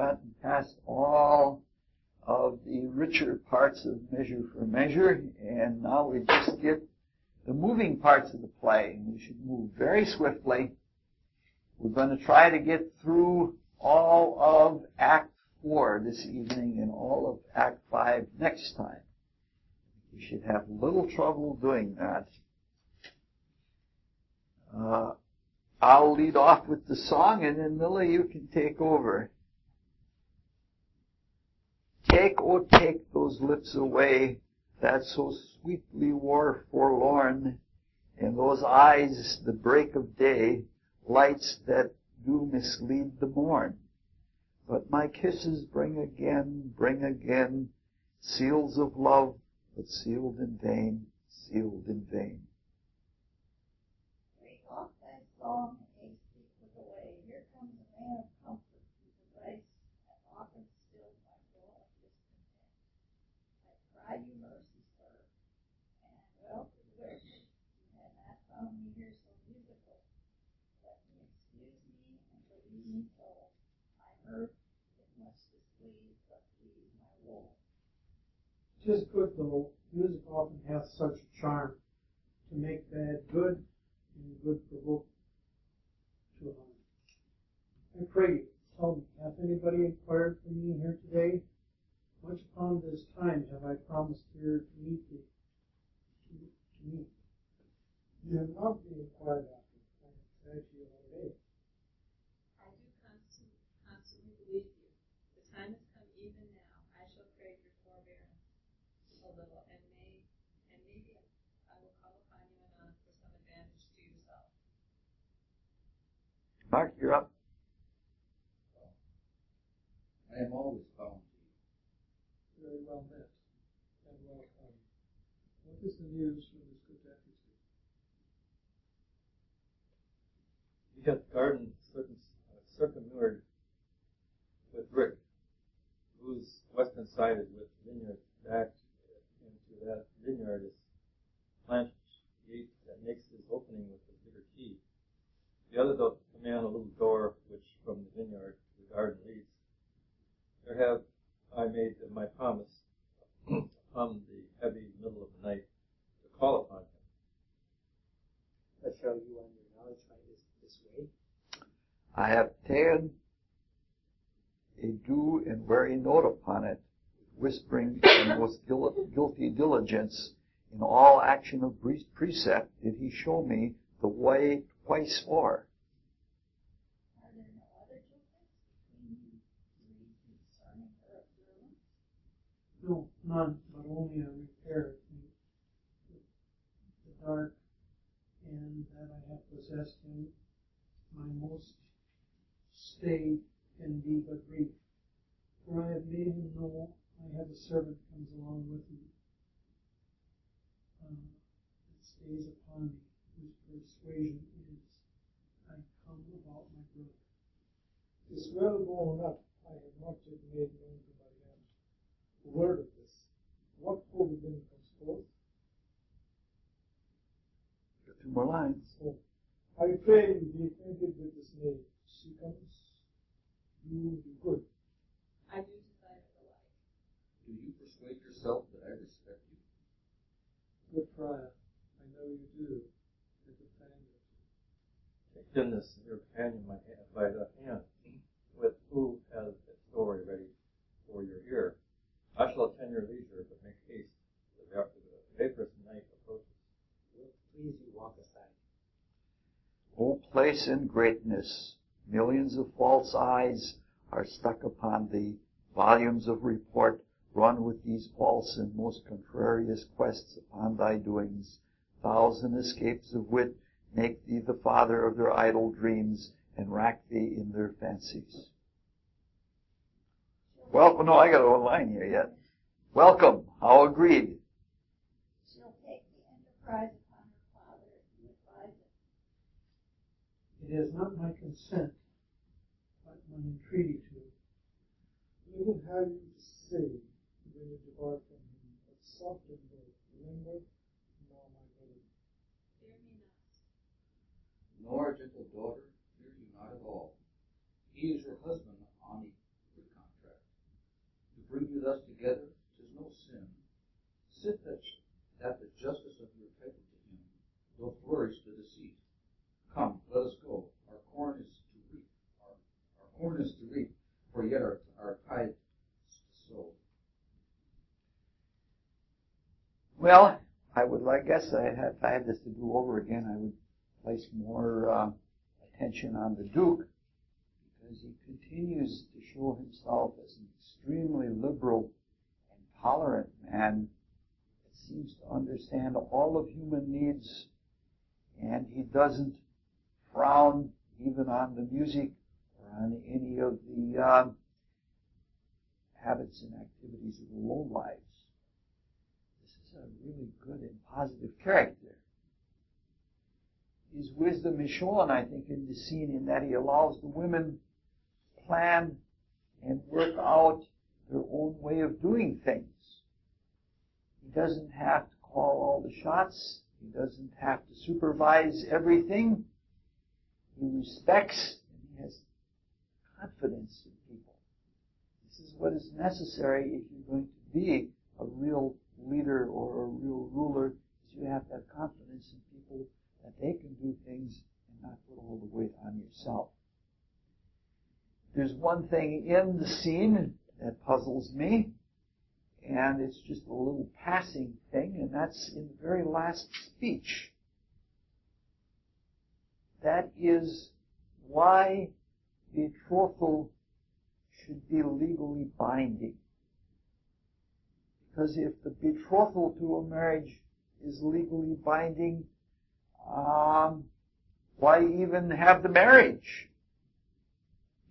gotten past all of the richer parts of Measure for Measure, and now we just get the moving parts of the play. We should move very swiftly. We're going to try to get through all of Act 4 this evening and all of Act 5 next time. We should have little trouble doing that. I'll lead off with the song, and then Millie, you can take over. Take, oh, take those lips away that so sweetly were forlorn, and those eyes, the break of day, lights that do mislead the morn. But my kisses bring again, seals of love, but sealed in vain, sealed in vain. Break off thy song, and haste thee put away. Here comes a man of comfort, whose advice hath often stilled my soul of discontent. I cry you mercy, sir, and well to wish you had not found me here so musical. Let me excuse me and believe me so. My mirth is much displeased, but please my woe. 'Tis good, though, music often hath such a charm, to make bad good, and good provoke to harm. I pray you, tell me, hath anybody inquired for me here today? Much upon this time have I promised here to meet thee. To meet. You have not been inquired after. I have said to you all day. I do constantly believe you. The time has come even now. I shall crave your forbearance a little, and maybe I will call upon you anon for some advantage to yourself. Mark, you're up. I am always bound to you. Very well met, and welcome. What is the news from this good deputy? You got the garden circummured with brick, whose western side is with vineyards. Back into that vineyard is planted gate that makes his opening with a bigger key. The other command a little door which from the vineyard to the garden leads. There have I made my promise upon the heavy middle of the night to call upon him. But shall you on your knowledge find this way? I have taken a due and wary note upon it, whispering and most guilty diligence in all action of precept did he show me the way twice o'er. Are there no other tokens between you three concerning her observance? No, none, but only a repair the dark, and that I have possessed him. My most stay can be but brief, for I have made him know I have a servant comes along with me, that stays upon me, whose persuasion is, I come about my brother. 'Tis well borne up, I have not yet made known to my aunt a word of this. What holy thing comes forth? Got 2 more lines. Oh, I pray you be acquainted with this maid. She comes, you do good. I do desire the like. Do you persuade yourself that I respect you? Good friar, I know you do. It's a thank Take goodness, your companion by the hand, with who has a story ready for your ear. I shall attend your leisure, but make haste. The vaporous night approaches. Will it please you walk aside? O place in greatness, millions of false eyes are stuck upon thee. Volumes of report run with these false and most contrarious quests upon thy doings. 1,000 escapes of wit make thee the father of their idle dreams and rack thee in their fancies. Well, no, I got a line here yet. Welcome. How agreed? She'll take the enterprise upon her father if you advise it. It is not my consent, but my entreaty to. We will have you to say when you depart from him, but soft and low. Remember, now my brother. Fear me not. Nor, gentle daughter, fear you not at all. He is your husband on a good bring you thus together, 'tis no sin. Sit that the justice of your title to him, though flourish the deceit. Come, let us go. Our corn is to reap. Our corn is to reap, for yet our tithe is to sow. Well, I guess if I had this to do over again, I would place more attention on the Duke, because he continues to show himself as an extremely liberal and tolerant man that seems to understand all of human needs, and he doesn't frown even on the music or on any of the habits and activities of the low lives. This is a really good and positive character. His wisdom is shown, I think, in the scene in that he allows the women to plan and work out their own way of doing things. He doesn't have to call all the shots. He doesn't have to supervise everything. He respects and he has confidence in people. This is what is necessary if you're going to be a real leader or a real ruler, is you have to have confidence in people that they can do things and not put all the weight on yourself. There's one thing in the scene that puzzles me, and it's just a little passing thing, and that's in the very last speech. That is why betrothal should be legally binding. Because if the betrothal to a marriage is legally binding, why even have the marriage?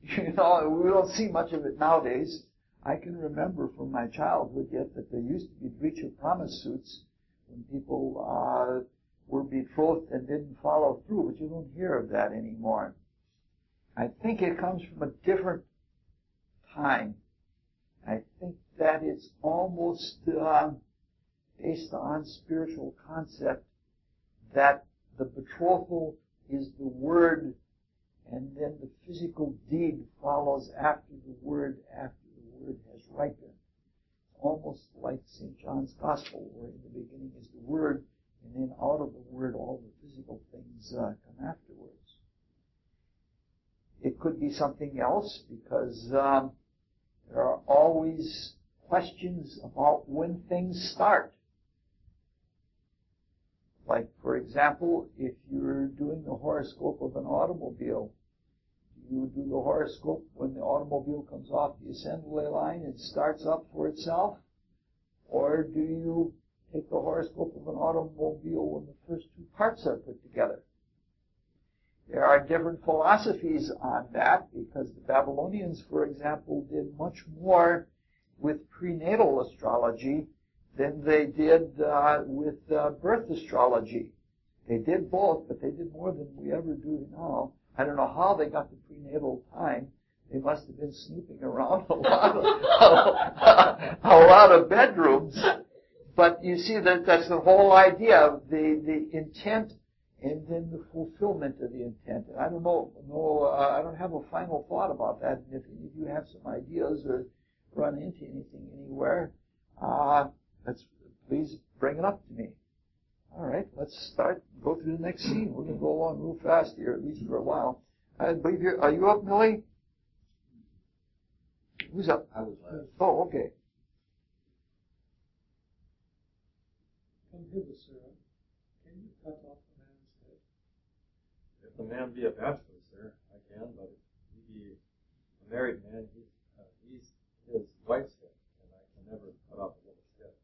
You know, we don't see much of it nowadays. I can remember from my childhood yet that there used to be breach of promise suits when people were betrothed and didn't follow through, but you don't hear of that anymore. I think it comes from a different time. I think that it's almost based on spiritual concept that the betrothal is the word, and then the physical deed follows after the word has ripened. Almost like St. John's Gospel, where in the beginning is the word, and then out of the word all the physical things come afterwards. It could be something else, because there are always questions about when things start. Like, for example, if you're doing the horoscope of an automobile, do you do the horoscope when the automobile comes off the assembly line and starts up for itself? Or do you take the horoscope of an automobile when the first two parts are put together? There are different philosophies on that, because the Babylonians, for example, did much more with prenatal astrology than they did with birth astrology. They did both, but they did more than we ever do now. I don't know how they got the prenatal time. They must have been snooping around a lot of bedrooms. But you see, that's the whole idea, the intent and then the fulfillment of the intent. And I don't know, I don't have a final thought about that. And if any of you have some ideas or run into anything anywhere, please bring it up to me. All right, let's go through the next scene. We're going to go along real fast here, at least for a while. I believe are you up, Millie? Who's up? I was last. Oh, okay. Come hither, sir. Can you cut off the man's head? If the man be a bachelor, sir, I can, but if he be a married man, he's his wife's head, and I can never cut off a woman's head.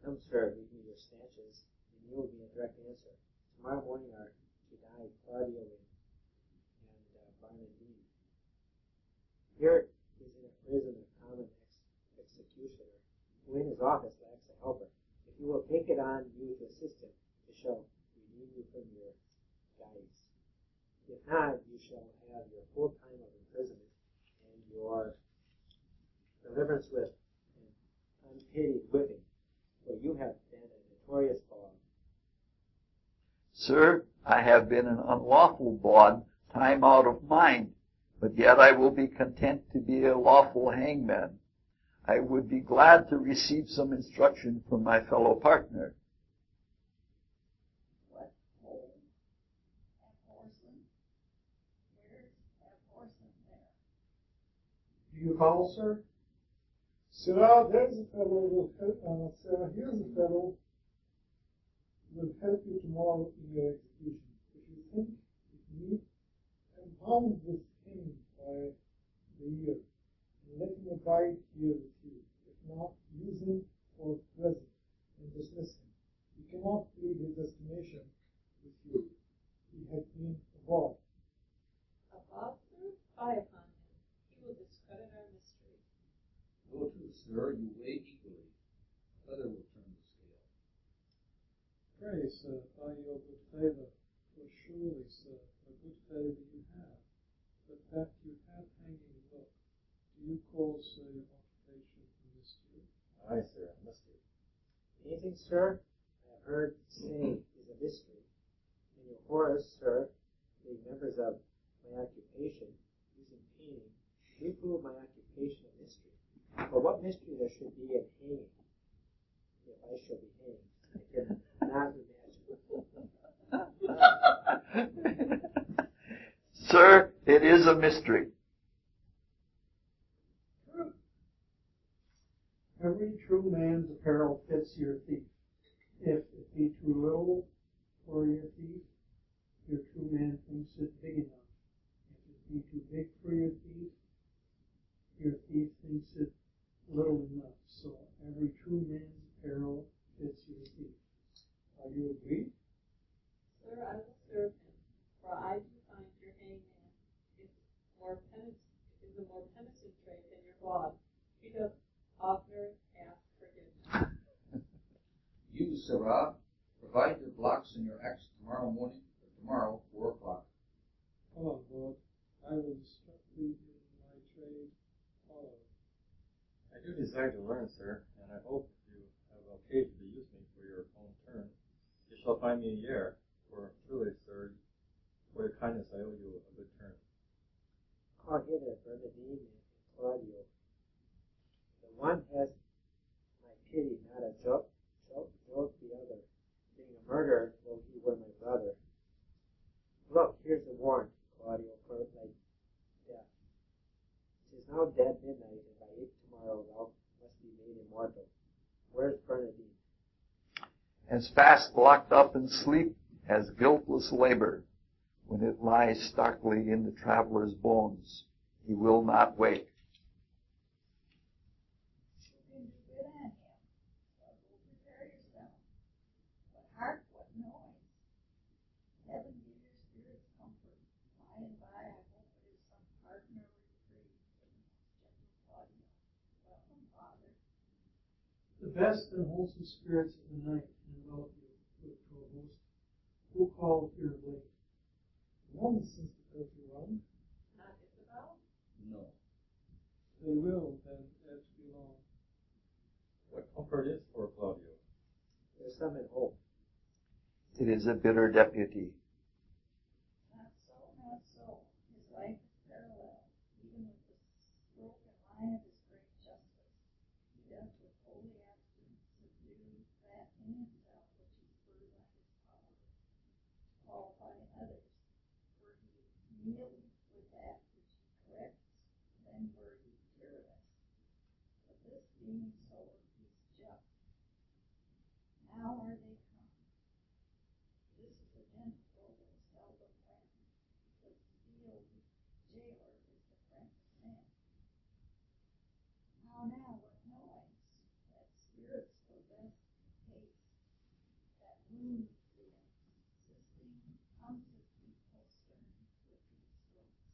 Come, sir, leave me your snatches, and you will be a direct answer. Tomorrow morning are to die Claudio and Barnabine. Here is in a prison a common executioner, who in his office lacks a helper. If you will take it on you to assist him, it shall redeem you from your guides. If not, you shall have your full time of imprisonment and your deliverance with an unpitied whipping, for you have been a notorious bog. Sir, I have been an unlawful bawd, time out of mind, but yet I will be content to be a lawful hangman. I would be glad to receive some instruction from my fellow partner. What hole at Orson? Where's at Orson there? Do you follow, sir? Sirrah, there's a fellow will help, Sirrah, here's a fellow will help you tomorrow in your execution. If you think it need, bound with him by the ear, and let him abide here with you. If not, use him for present and dismiss him. You cannot plead his estimation with you. He has been abroad. Above, sir? Fie upon him. He will discredit our mystery. Go to, sir, you weigh equally. Other will turn the scale. Pray, sir, by your good favor, for surely, sir, a good favor you have, but that you have hanging look, do you call, sir, your occupation a mystery? Aye, sir, a mystery. Anything, sir, I have heard say is a mystery. And your horrors, sir, being members of my occupation, using painting, do prove my occupation a mystery. For what mystery there should be in hanging, if I shall be hanged, I cannot imagine. Sir, it is a mystery. Every true man's apparel fits your thief. If it be too little for your thief, your true man thinks it big enough. If it be too big for your thief thinks it little enough. So every true man's apparel fits your thief. Are you agreed? Sir, I will serve him, for I do find your hangman is a more penitent trait than your bawd. He doth oftener ask forgiveness. You, Sirrah, provide your blocks and your axe tomorrow morning, or tomorrow, 4 o'clock. Follow, Lord. I will instruct thee in my trade. Follow. I do desire to learn, sir, and I hope if you have occasion to use me for your own turn, you shall find me here, for truly, sir, for your kindness I owe you a good turn. Call hither Bernardine and Claudio. The one has my pity, not a joke the other. Being a murderer, though he were my brother. Look, here's the warrant, Claudio, for thy death. 'Tis now dead midnight, and by 8 tomorrow thou must be made immortal. Where's Bernardine? As fast locked up in sleep as guiltless labor, when it lies starkly in the traveler's bones, he will not wake. You can do good on him. So go prepare yourself. But hark, what noise? Heaven give your spirits comfort. By and by, I hope it is some partner reprieve for the most gentle Claudio. Welcome, Father. The best and wholesome spirits of the night envelop you, good provost. Who called here late? Long since the curfew rung, Not Isabel? No. they will then ere to be long. What comfort is for Claudio? There's some in hope. It is a bitter deputy. Not so, not so. His life is parallel, even with the broken line of his great justice. He doth with holy abstinence subdue that in himself which he spurs on his power, qualify others. Were he kneeled with that which he corrects, then were he careless. But this being so, is just. Now are they come. This is a gentle though seldom when, because sealed jailer is the friend of man. Now, what noise? That spirits possess haste, that wounds the unsisting postern with these strokes.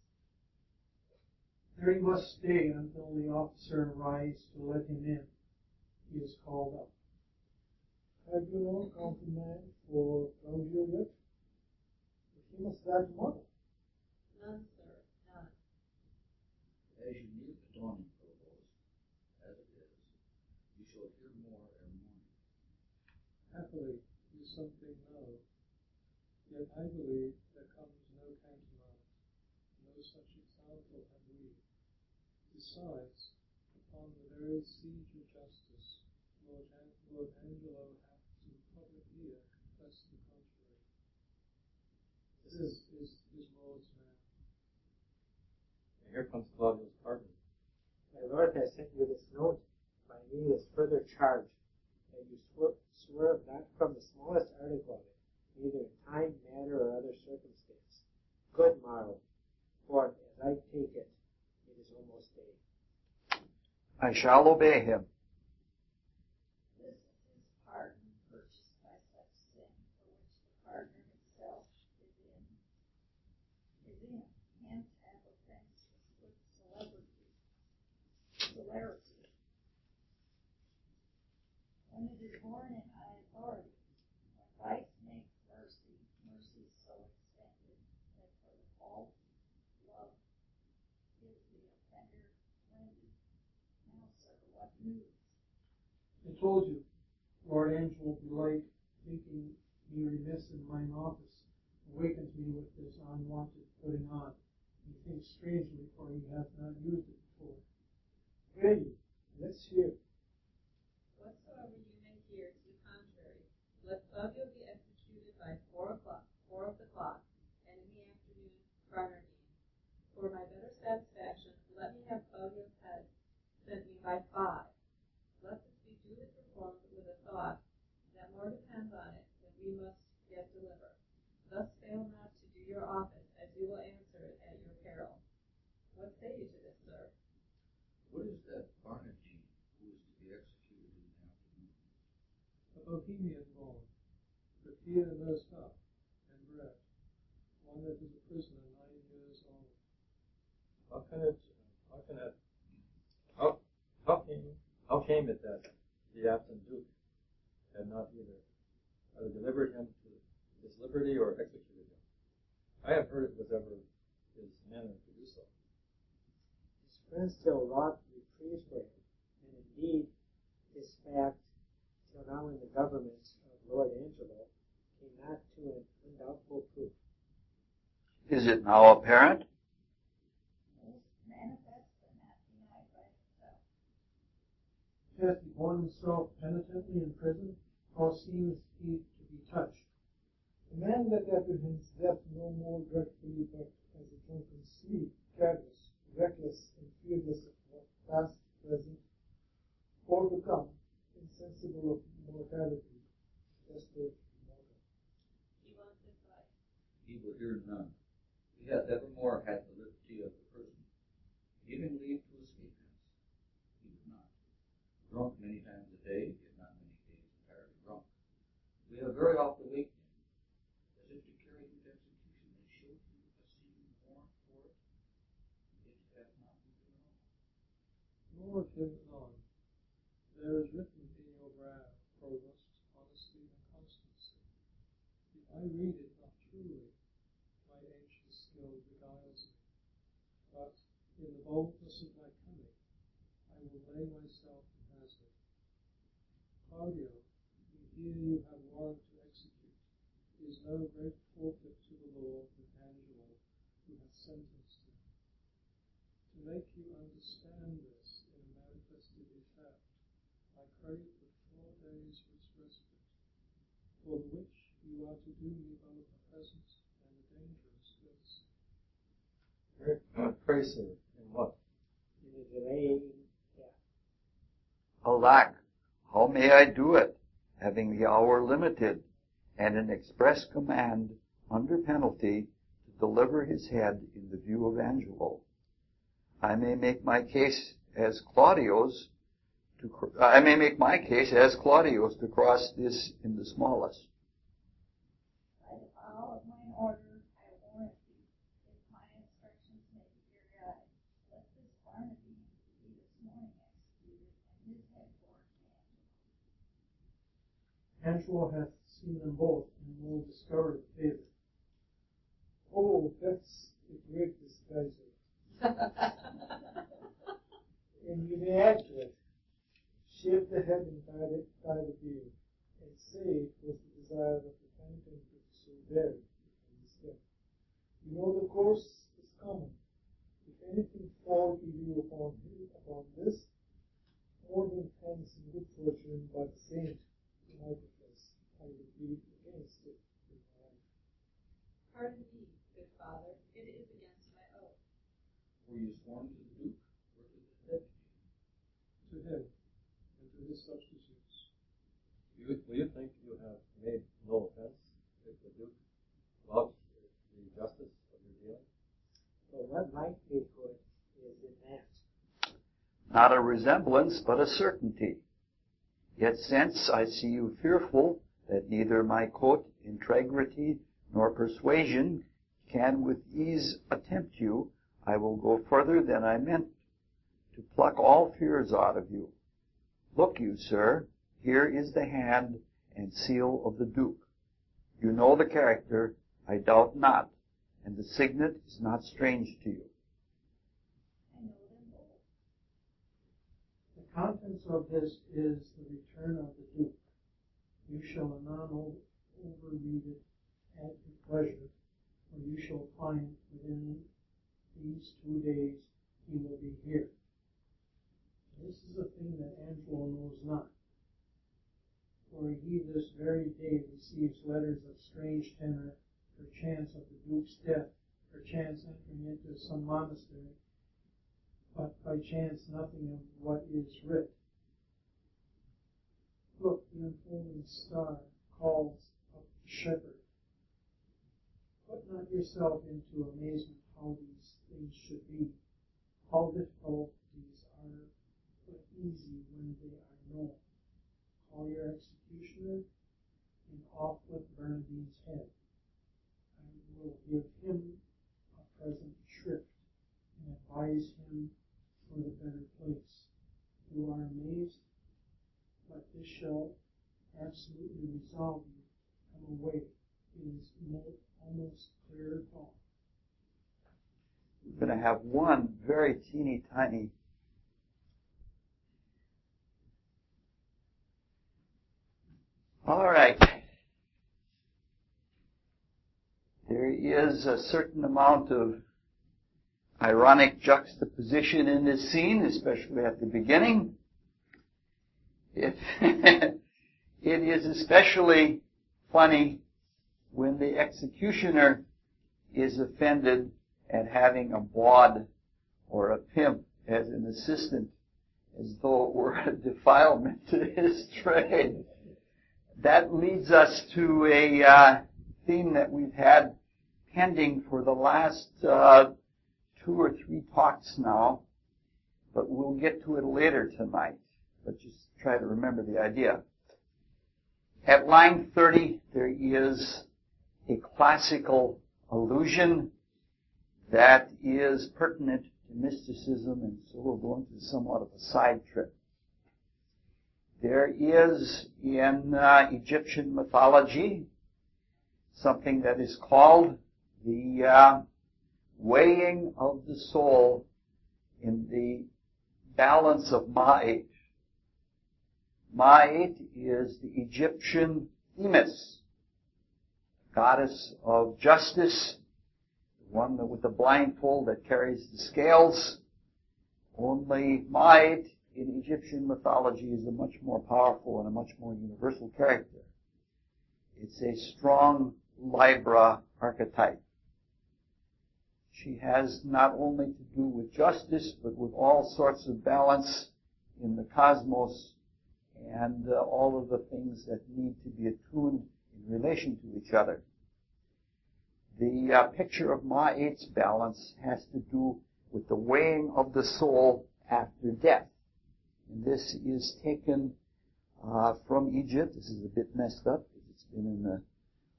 There he must stay until the officer arrives to let him in. He is called up. Have you no countermand for Claudio yet? But he must die tomorrow. None, sir, none. As you near the dawning, provost, as it is, you shall hear more ere morning. Happily, you something know. Yet I believe there comes no countermand. No such example have we. Besides, upon the very siege of justice, Lord Angelo hath to the public ear confessed the contrary. This is his Lord's man. And here comes Claudio's pardon. My Lord has sent you this note by me as further charge, that you swerve not from the smallest article of it, neither in time, matter, or other circumstance. Good morrow, for as I take it, it is almost day. I shall obey him. This is his pardon purchased by such sin, for which the pardoner himself is in. Hence have offense with celerity. When it is born in high authority, when vice makes mercy, mercy is so extended that for the fault love is the offender rendered. Now, sir, what news? I told you, Lord Angelo belike, thinking me remiss in mine office, awakens me with this unwonted putting on. He thinks strangely, for he hath not used it before. Pray you, let's hear. Whatsoever you may hear to the contrary, let Claudio be executed by 4 of the clock, and in the afternoon, Bernardine. For my better satisfaction, let me have Claudio's head sent me by 5. Let this be duly performed with a thought that more depends on it than we must yet deliver. Thus fail not to do your office, as you will answer it at your peril. What say you to this, sir? What is that Barnardine who is to be executed in the afternoon? A Bohemian born, but here nursed up and bred, one that is a prisoner 9 years old. How came it that the absent Duke had not either delivered him to his liberty or executed him? I have heard it was ever his manner to do so. His friends still wrought reprieve for him, and indeed, this fact, till now in the government of Lord Angelo, came not to an undoubtful proof. Is it now apparent? Most manifest and not denied by himself. Hath he borne himself penitently in prison? How seems he to be touched? A man that apprehends death no more dreadfully but as a drunken sleep, careless, reckless, and fearless of what past, present, or to come, insensible of mortality, desperate, mortal. He wants advice. He will hear none. He hath evermore had the liberty of the person. Give him leave to escape hence. He would not. Drunk many times a day, yet not many days entirely drunk. We have very often waked him, as if to carry him to execution, and showed him a seeming warrant for it. It hath not moved him at all. Lord lives on. There is written in your brow, provost, honesty and constancy. If I read it not truly, my anxious skill beguiles me. But in the boldness of my coming, I will lay myself to hazard. Claudio, we hear you have warrant to execute. Is no great forfeit to the Lord than Angelo, who hath sentenced him. To make you understand this in a manifested effect, I crave but 4 days for its respite, for the which you are to do me both a present and a dangerous courtesy. Pray, sir, in what? In a delaying death. Alack, how may I do it, having the hour limited, and an express command under penalty to deliver his head in the view of Angelo? I may make my case as Claudio's to cross this in the smallest. By the power of mine order, I warrant thee, if my instructions may be periodic, let this Barnardine be this morning executed, and his head borne to Angelo. Angelo hath seen them both, and will discover the favor. Oh, that's a great disguiser. And you may add to it, shave the head and tie the beard, and say it was the desire of the penitent to so buried, course is common. If anything fall to you upon this, more than thanks and good fortune by the saint to my profess, I will be against it in my life. Pardon me, good father, it is against my oath. Were you sworn to the Duke or to the deputy? To him and to his substitutes. Will you think you have made no offense if the Duke loves the justice of your dealing? Well, what likelihood is in that? Not a resemblance, but a certainty. Yet since I see you fearful that neither my coat, integrity, nor persuasion can with ease attempt you, I will go further than I meant, to pluck all fears out of you. Look you, sir, here is the hand and seal of the Duke. You know the character, I doubt not, and the signet is not strange to you. I know them both. The contents of this is the return of the Duke. You shall anon overread it at your pleasure, for you shall find within these 2 days he will be here. This is a thing that Angelo knows not, for he this very day receives letters of strange tenor, perchance of the Duke's death, perchance entering into some monastery, but by chance nothing of what is writ. Look, the unfolding star calls up the shepherd. Put not yourself into amazement how these things should be. How difficult these are, but easy when they are known. Call your executioner, and off with Bernardine's head. I will give him a present shrift, and advise him for the better place. You are amazed, but this shall absolutely resolve you. Come away. It is almost clear dawn. We're going to have one very teeny tiny all right. There is a certain amount of ironic juxtaposition in this scene, especially at the beginning. It is especially funny when the executioner is offended at having a bawd or a pimp as an assistant, as though it were a defilement to his trade. That leads us to a theme that we've had pending for the last 2 or 3 talks now, but we'll get to it later tonight. But just try to remember the idea. At line 30, there is a classical allusion that is pertinent to mysticism, and so we're going to somewhat of a side trip. There is in Egyptian mythology something that is called the weighing of the soul in the balance of Ma'at. Ma'at is the Egyptian Themis, goddess of justice, the one with the blindfold that carries the scales. Only Ma'at in Egyptian mythology is a much more powerful and a much more universal character. It's a strong Libra archetype. She has not only to do with justice, but with all sorts of balance in the cosmos and all of the things that need to be attuned in relation to each other. The picture of Ma'at's balance has to do with the weighing of the soul after death. And this is taken from Egypt. This is a bit messed up because it's been in the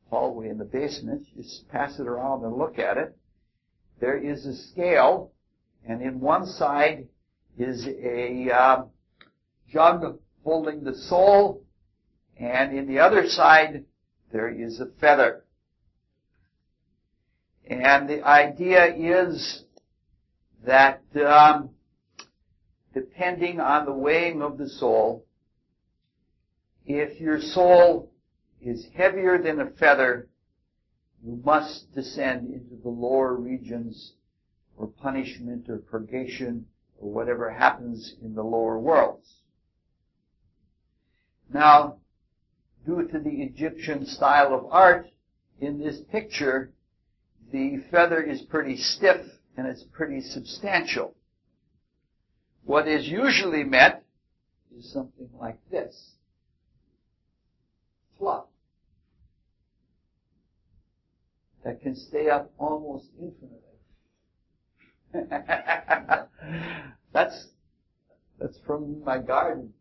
hallway in the basement. Just pass it around and look at it. There is a scale, and in one side is a jug holding the soul, and in the other side there is a feather. And the idea is that depending on the weighing of the soul, if your soul is heavier than a feather, you must descend into the lower regions for punishment or purgation or whatever happens in the lower worlds. Now, due to the Egyptian style of art, in this picture, the feather is pretty stiff and it's pretty substantial. What is usually meant is something like this. Fluff. That can stay up almost infinitely. That's from my garden.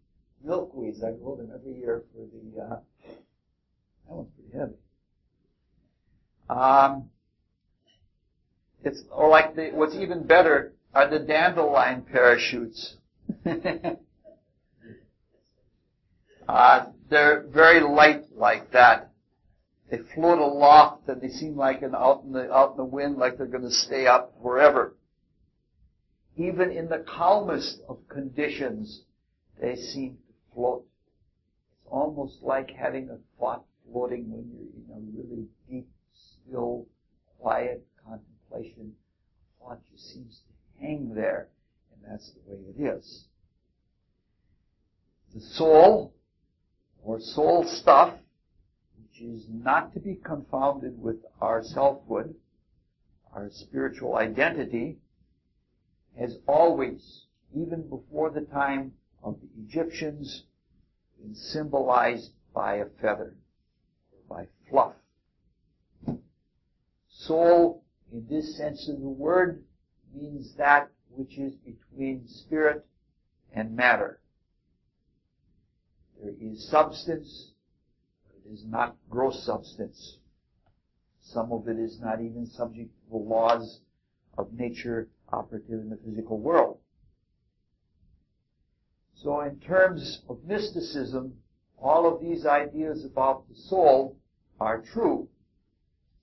Milkweeds. I grow them every year for the, that one's pretty heavy. It's like what's even better are the dandelion parachutes. They're very light like that. They float aloft and they seem like out in the wind, like they're going to stay up forever. Even in the calmest of conditions, they seem to float. It's almost like having a thought floating when you're in a really deep, still, quiet contemplation. A thought just seems to hang there, and that's the way it is. The soul, or soul stuff, which is not to be confounded with our selfhood, our spiritual identity, has always, even before the time of the Egyptians, been symbolized by a feather, or by fluff. Soul, in this sense of the word, means that which is between spirit and matter. There is substance, but it is not gross substance. Some of it is not even subject to the laws of nature operative in the physical world. So in terms of mysticism, all of these ideas about the soul are true,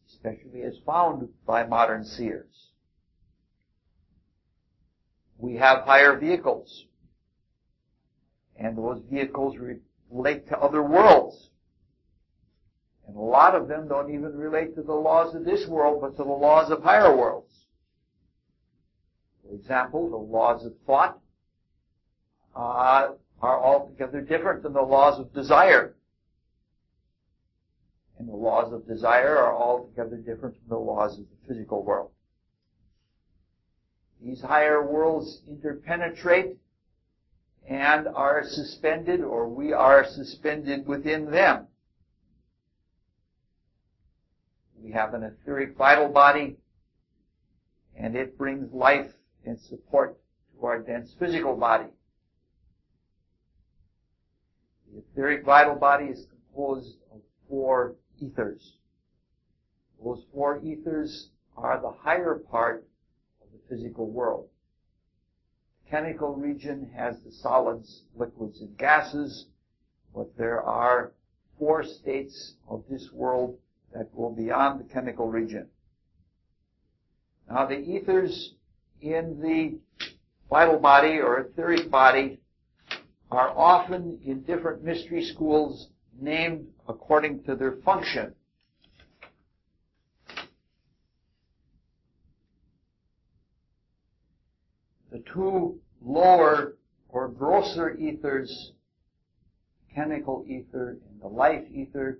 especially as found by modern seers. We have higher vehicles, and those vehicles relate to other worlds. And a lot of them don't even relate to the laws of this world, but to the laws of higher worlds. For example, the laws of thought are altogether different than the laws of desire. And the laws of desire are altogether different from the laws of the physical world. These higher worlds interpenetrate and are suspended, or we are suspended within them. We have an etheric vital body, and it brings life and support to our dense physical body. The etheric vital body is composed of 4 ethers. Those 4 ethers are the higher part of the physical world. The chemical region has the solids, liquids, and gases, but there are 4 states of this world that go beyond the chemical region. Now, the ethers in the vital body or etheric body are often in different mystery schools named according to their function. The 2 lower or grosser ethers, chemical ether and the life ether,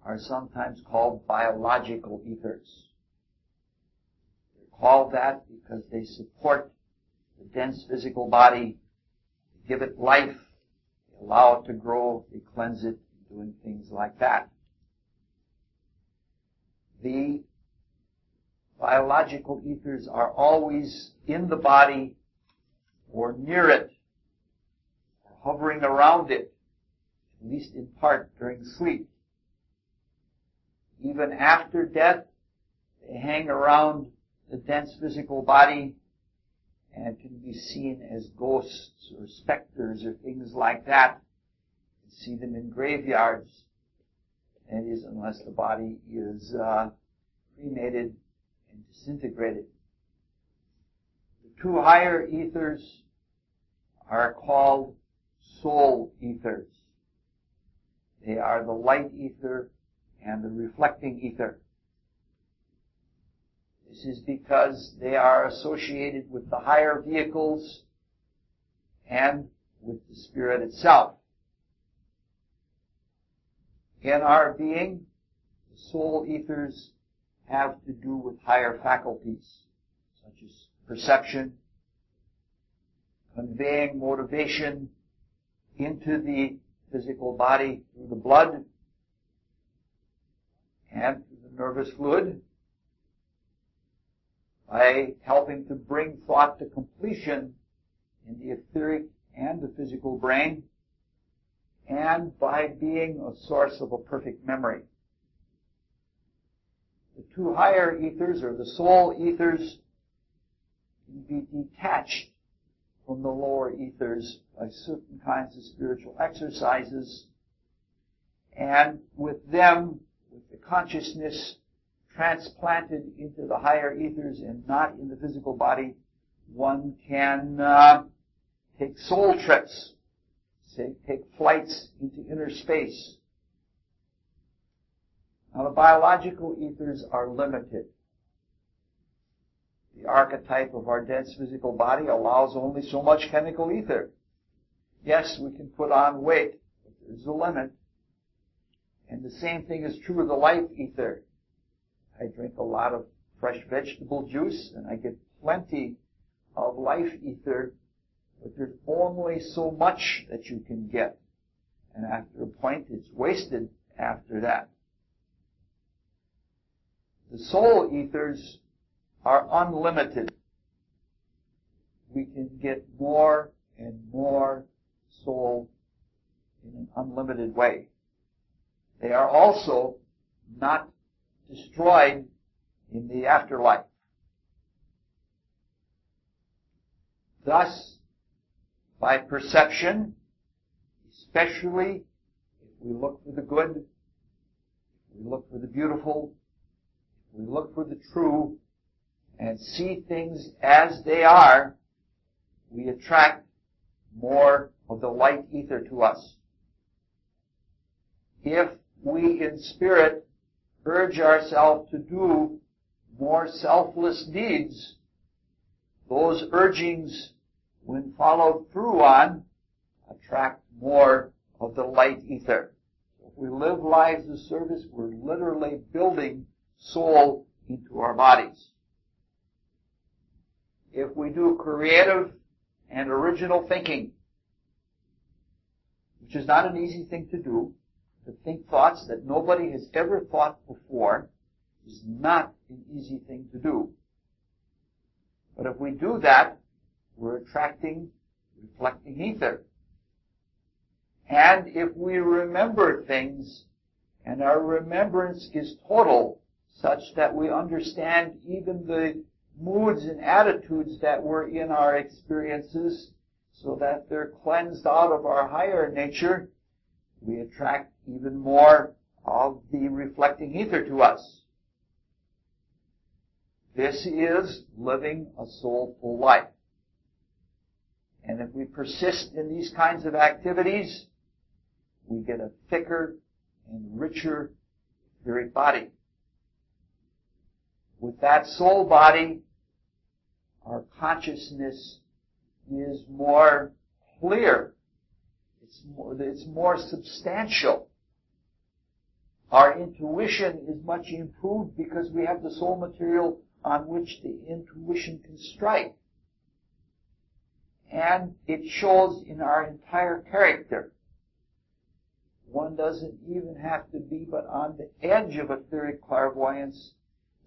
are sometimes called biological ethers. They're called that because they support the dense physical body, they give it life, they allow it to grow, they cleanse it, doing things like that. The biological ethers are always in the body or near it, or hovering around it, at least in part during sleep. Even after death, they hang around the dense physical body and can be seen as ghosts or specters or things like that. You can see them in graveyards. That is, unless the body is cremated and disintegrated. The 2 higher ethers are called soul ethers. They are the light ether and the reflecting ether. This is because they are associated with the higher vehicles and with the spirit itself. In our being, the soul ethers have to do with higher faculties, such as perception, conveying motivation into the physical body through the blood and through the nervous fluid, by helping to bring thought to completion in the etheric and the physical brain, and by being a source of a perfect memory. The two higher ethers, or the soul ethers, can be detached from the lower ethers by certain kinds of spiritual exercises, and with them, with the consciousness transplanted into the higher ethers and not in the physical body, one can take soul trips, take flights into inner space. Now, the biological ethers are limited. The archetype of our dense physical body allows only so much chemical ether. Yes, we can put on weight, but there's a limit. And the same thing is true of the life ether. I drink a lot of fresh vegetable juice, and I get plenty of life ether, but there's only so much that you can get. And after a point, it's wasted after that. The soul ethers are unlimited. We can get more and more soul in an unlimited way. They are also not destroyed in the afterlife. Thus, by perception, especially if we look for the good, if we look for the beautiful, if we look for the true, and see things as they are, we attract more of the light ether to us. If we in spirit urge ourselves to do more selfless deeds, those urgings, when followed through on, attract more of the light ether. If we live lives of service, we're literally building soul into our bodies. If we do creative and original thinking, which is not an easy thing to do, to think thoughts that nobody has ever thought before is not an easy thing to do. But if we do that, we're attracting reflecting ether. And if we remember things, and our remembrance is total, such that we understand even the moods and attitudes that were in our experiences, so that they're cleansed out of our higher nature, we attract even more of the reflecting ether to us. This is living a soulful life. And if we persist in these kinds of activities, we get a thicker and richer etheric body. With that soul body, our consciousness is more clear. It's more substantial. Our intuition is much improved because we have the soul material on which the intuition can strike. And it shows in our entire character. One doesn't even have to be but on the edge of etheric clairvoyance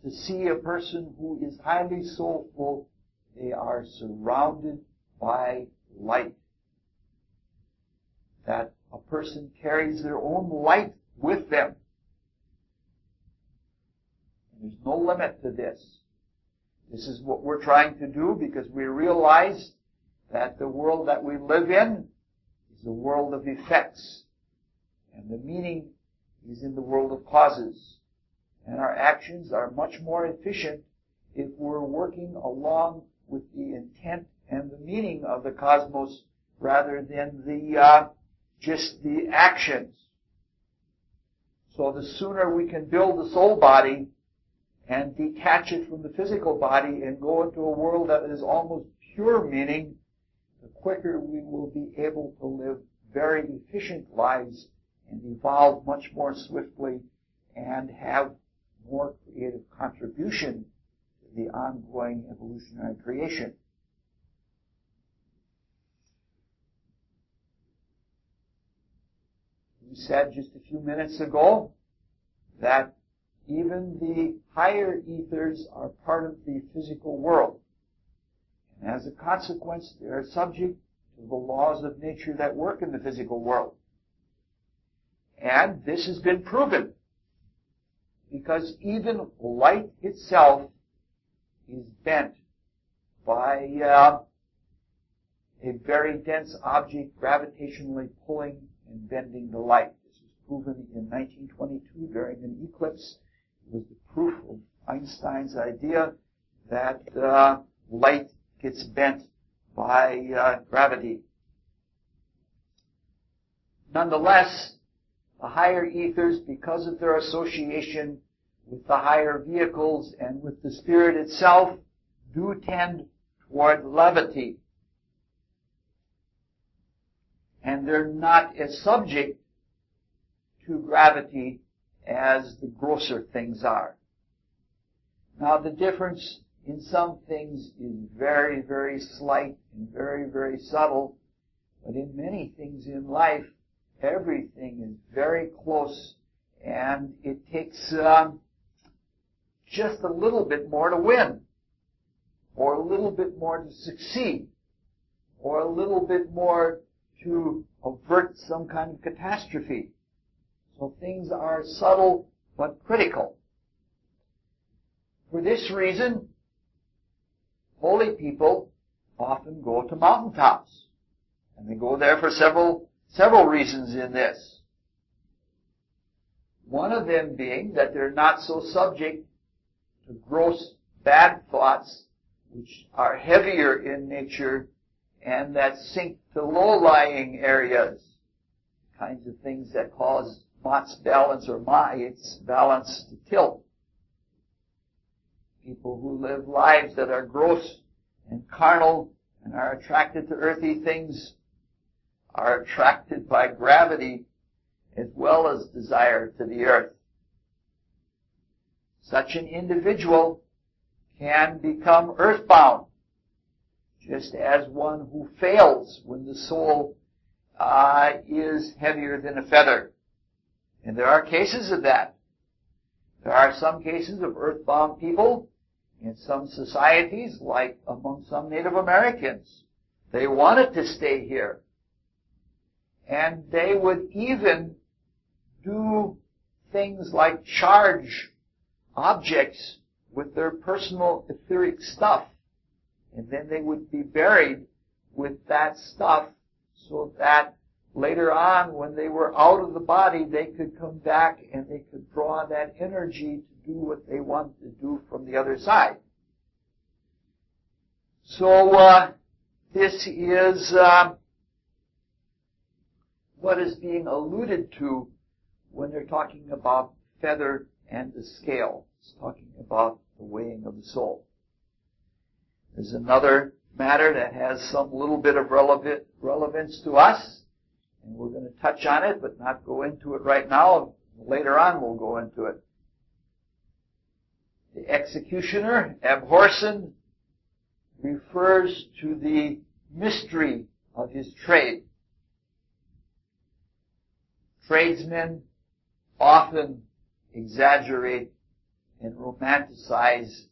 to see a person who is highly soulful. They are surrounded by light. That a person carries their own light with them. And there's no limit to this. This is what we're trying to do because we realize that the world that we live in is a world of effects. And the meaning is in the world of causes. And our actions are much more efficient if we're working along with the intent and the meaning of the cosmos rather than just the actions. So the sooner we can build the soul body and detach it from the physical body and go into a world that is almost pure meaning, the quicker we will be able to live very efficient lives and evolve much more swiftly and have more creative contribution to the ongoing evolutionary creation. We said just a few minutes ago that even the higher ethers are part of the physical world. And as a consequence, they are subject to the laws of nature that work in the physical world. And this has been proven, because even light itself is bent by a very dense object gravitationally pulling and bending the light. This was proven in 1922 during an eclipse. It was the proof of Einstein's idea that light gets bent by gravity. Nonetheless, the higher ethers, because of their association with the higher vehicles and with the spirit itself, do tend toward levity. And they're not as subject to gravity as the grosser things are. Now, the difference in some things is very, very slight and very, very subtle, but in many things in life, everything is very close, and it takes just a little bit more to win, or a little bit more to succeed, or a little bit more to avert some kind of catastrophe. So things are subtle but critical. For this reason, holy people often go to mountaintops, and they go there for several reasons in this. One of them being that they're not so subject to gross bad thoughts, which are heavier in nature and that sink to low-lying areas, kinds of things that cause Matt's balance or Ma'it's balance to tilt. People who live lives that are gross and carnal and are attracted to earthy things are attracted by gravity as well as desire to the earth. Such an individual can become earthbound, just as one who fails when the soul is heavier than a feather. And there are cases of that. There are some cases of earthbound people in some societies, like among some Native Americans. They wanted to stay here. And they would even do things like charge objects with their personal etheric stuff. And then they would be buried with that stuff so that later on, when they were out of the body, they could come back and they could draw that energy to do what they wanted to do from the other side. So this is what is being alluded to when they're talking about feather and the scale. It's talking about the weighing of the soul. There's another matter that has some little bit of relevance to us, and we're going to touch on it, but not go into it right now. Later on, we'll go into it. The executioner, Abhorsen, refers to the mystery of his trade. Tradesmen often exaggerate and romanticize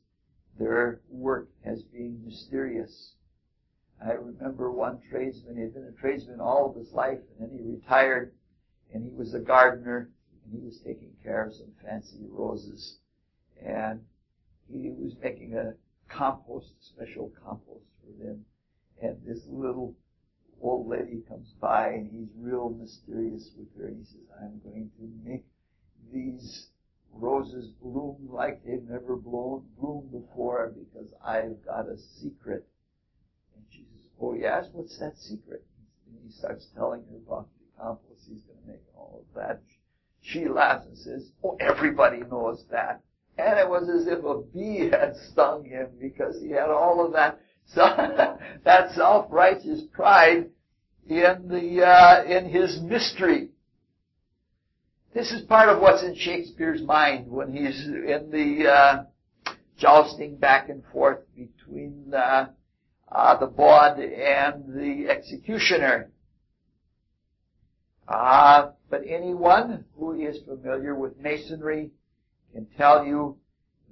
their work as being mysterious. I remember one tradesman, he had been a tradesman all of his life, and then he retired, and he was a gardener, and he was taking care of some fancy roses, and he was making a compost, special compost for them, and this little old lady comes by, and he's real mysterious with her, and he says, I'm going to make these roses bloom like they've never bloomed before because I've got a secret. And she says, oh yes, what's that secret? And he starts telling her about the compost he's going to make and all of that. She laughs and says, oh, everybody knows that. And it was as if a bee had stung him because he had all of that that self-righteous pride in his mystery. This is part of what's in Shakespeare's mind when he's in the jousting back and forth between the bawd and the executioner. But anyone who is familiar with Masonry can tell you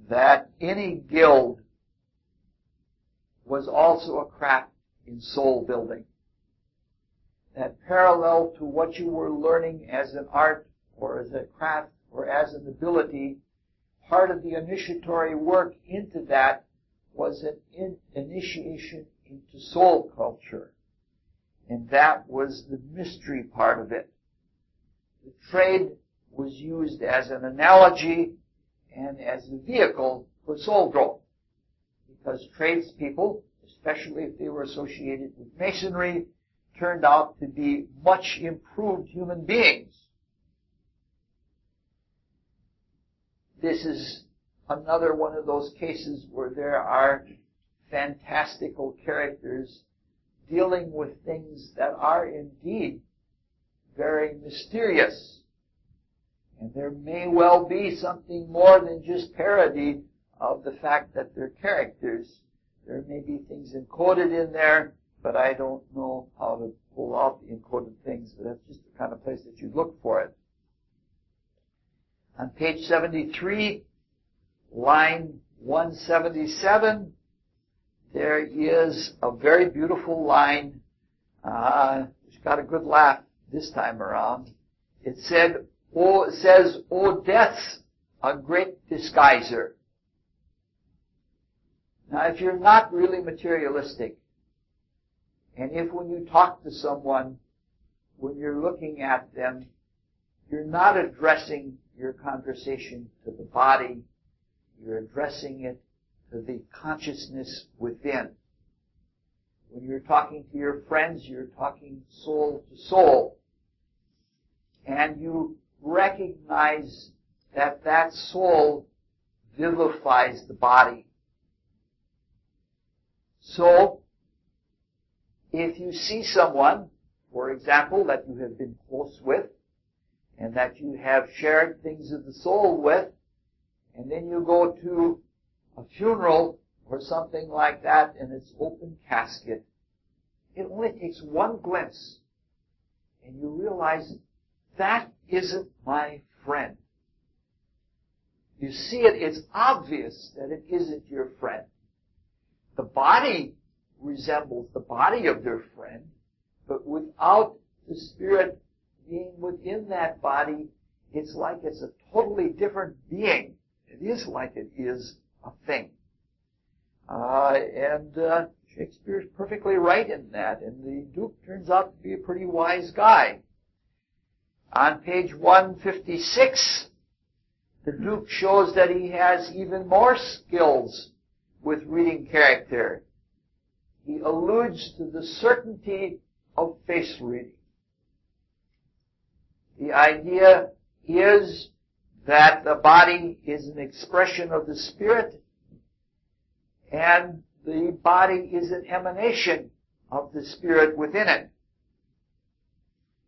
that any guild was also a craft in soul building. That parallel to what you were learning as an art or as a craft or as an ability, part of the initiatory work into that was an initiation into soul culture. And that was the mystery part of it. The trade was used as an analogy and as a vehicle for soul growth. Because tradespeople, especially if they were associated with Masonry, turned out to be much improved human beings. This is another one of those cases where there are fantastical characters dealing with things that are indeed very mysterious. And there may well be something more than just parody of the fact that they're characters. There may be things encoded in there, but I don't know how to pull out the encoded things. But that's just the kind of place that you'd look for it. On page 73, line 177, there is a very beautiful line, which got a good laugh this time around. It says, "O death's a great disguiser." Now, if you're not really materialistic, and if when you talk to someone, when you're looking at them, you're not addressing your conversation to the body, you're addressing it to the consciousness within. When you're talking to your friends, you're talking soul to soul. And you recognize that that soul vivifies the body. So, if you see someone, for example, that you have been close with, and that you have shared things of the soul with, and then you go to a funeral or something like that, and it's open casket, it only takes one glimpse, and you realize that isn't my friend. You see it, it's obvious that it isn't your friend. The body resembles the body of their friend, but without the spirit being within that body, it's like it's a totally different being. It is like it is a thing. And Shakespeare's perfectly right in that, and the Duke turns out to be a pretty wise guy. On page 156, the Duke shows that he has even more skills with reading character. He alludes to the certainty of face reading. The idea is that the body is an expression of the spirit, and the body is an emanation of the spirit within it.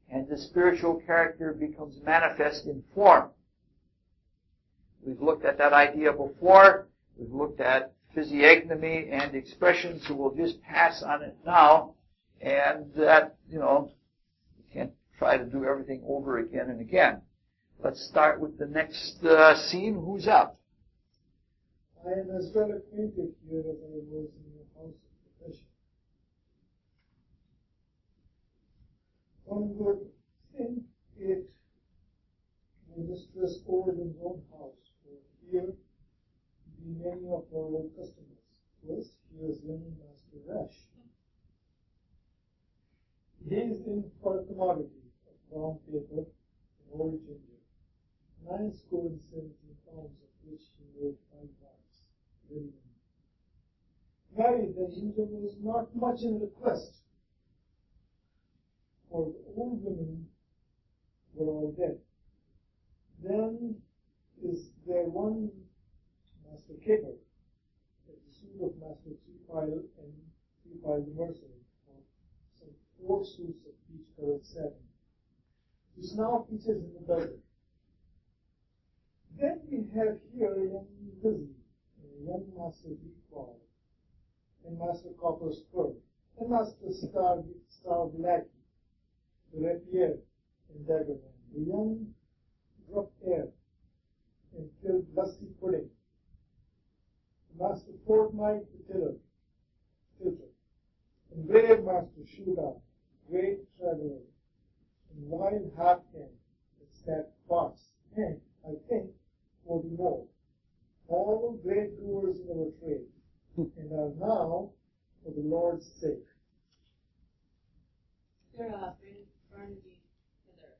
And the spiritual character becomes manifest in form. We've looked at that idea before. We've looked at physiognomy and expression, so we'll just pass on it now. And that, you can't try to do everything over again and again. Let's start with the next scene. Who's up? I am as well acquainted here as I was in your house of profession. One would think it a mistress over in own house, for here be many of our old customers. First, here is young Master Rash. He is in for a commodity of brown paper and old ginger, 9 score and 17 pounds, of which he made 5 marks. Very many. Married, the ginger was not much in request, for the old women were all dead. Then is there one Master Keepler, at the suit of Master Treefile and Treefile the Mercenary for some 4 suits of peach-colored satin, which now features in the desert. Then we have here a young Lizzie, a young Master Treefile, and Master Copper's Fur, and Master Star Lackey, the Rapier and Daggerman, the young Rough Air, and killed Lusty Pudding, Master Fortnight the Tilter, and brave Master Shootout, great traveler, and wild half-can, and Stat Fox, and, I think, 40 more, all great doers in our trade, and are now for the Lord's sake. Sir, Barnaby, hither.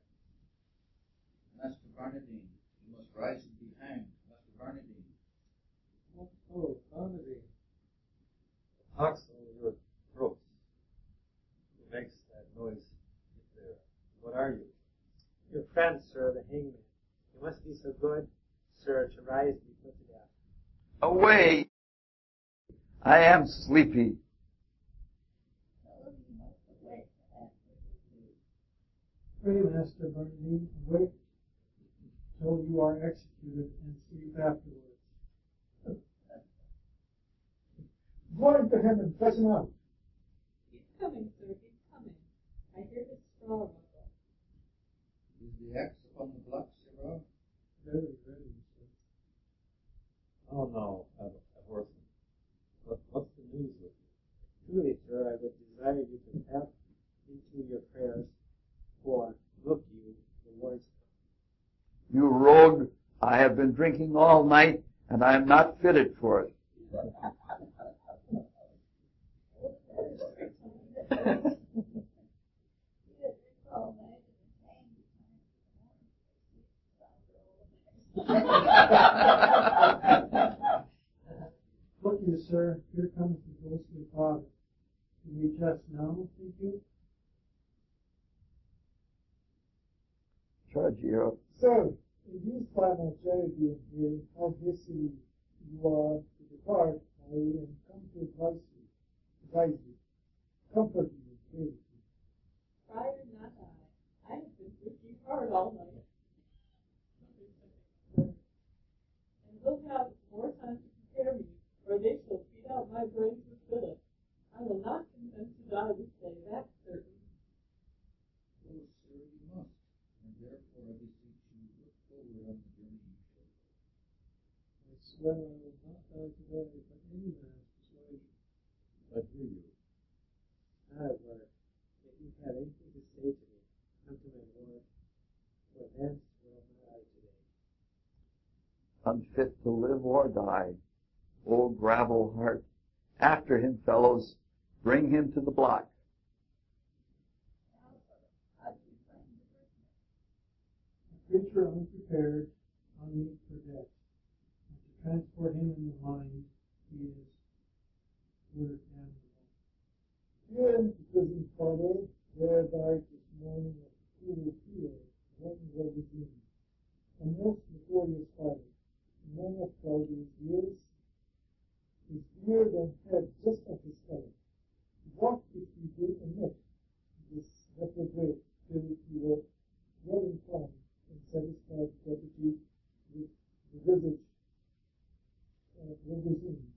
Master Barnardine, you must rise and be hanged. Master Barnardine. Oh, Barnaby. Pox on your throats. Who makes that noise there? What are you? Your friend, sir, the hangman. You must be so good, sir, to rise and be put to death. Away! I am sleepy. Pray, Master Bernardine, wait till you are executed and sleep afterwards. Go into him and fetch him out. He's coming, sir, he's coming. I hear his straw ruffle. Is the axe upon the block, Sirrah? Very ready, sir. Oh no, a horseman. What's the news with you? Truly, sir, I would desire you to pass into your prayers, for, look you, the Lord's come. You rogue, I have been drinking all night, and I am not fitted for it. Look you, sir, here comes the ghostly father. Can we just now, think you? Charge you. Sir, induced by my charity and hearing how hastily you are to depart, I am come to advise you, comfort you, and pray with you. Friar, not I. I have been working hard all night. And will have more time to prepare me, or they shall feed out my brains with Philip. I will not consent to die this day, that's certain. Oh, sir, you must. And therefore I beseech you, look forward on the journey you shall go. I swear I will not die today, but any man's persuasion. I hear you. However, if you have anything to say to me, come to my Lord, for thence will not I today. Unfit to live or die. O gravel heart. After him, fellows. Bring him to the block. A creature unprepared, unmeet for death. And to transport him in the mind, he is word damnable. Here in the prison, Father, there died this morning a cruel fear, one Robazine, a most notorious fighter, a man of 12 years, his beard and head just of his color. What if we do omit this reprobate till he were well informed and satisfied deputy with the visage of Robazine,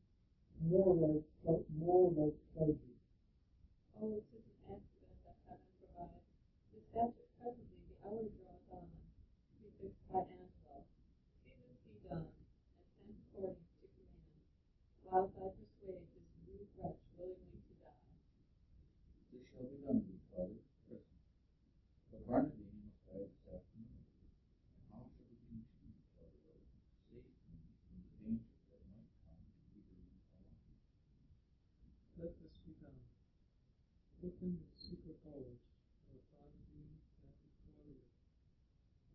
more like Cloudy. Oh, it is an accident that heaven provides. Dispatch it presently, the hour draws on. Be fixed by Angelo. See this be done, and send according to command, whilst I persuade this rude wretch willingly to die. This shall be done, good father, presently. But Barnardine must die this afternoon. And how shall we continue, Father Rose, save me from the dangers that might come to either one alone? Let this be done. Put him in secret college, where Barnardine and Victoria.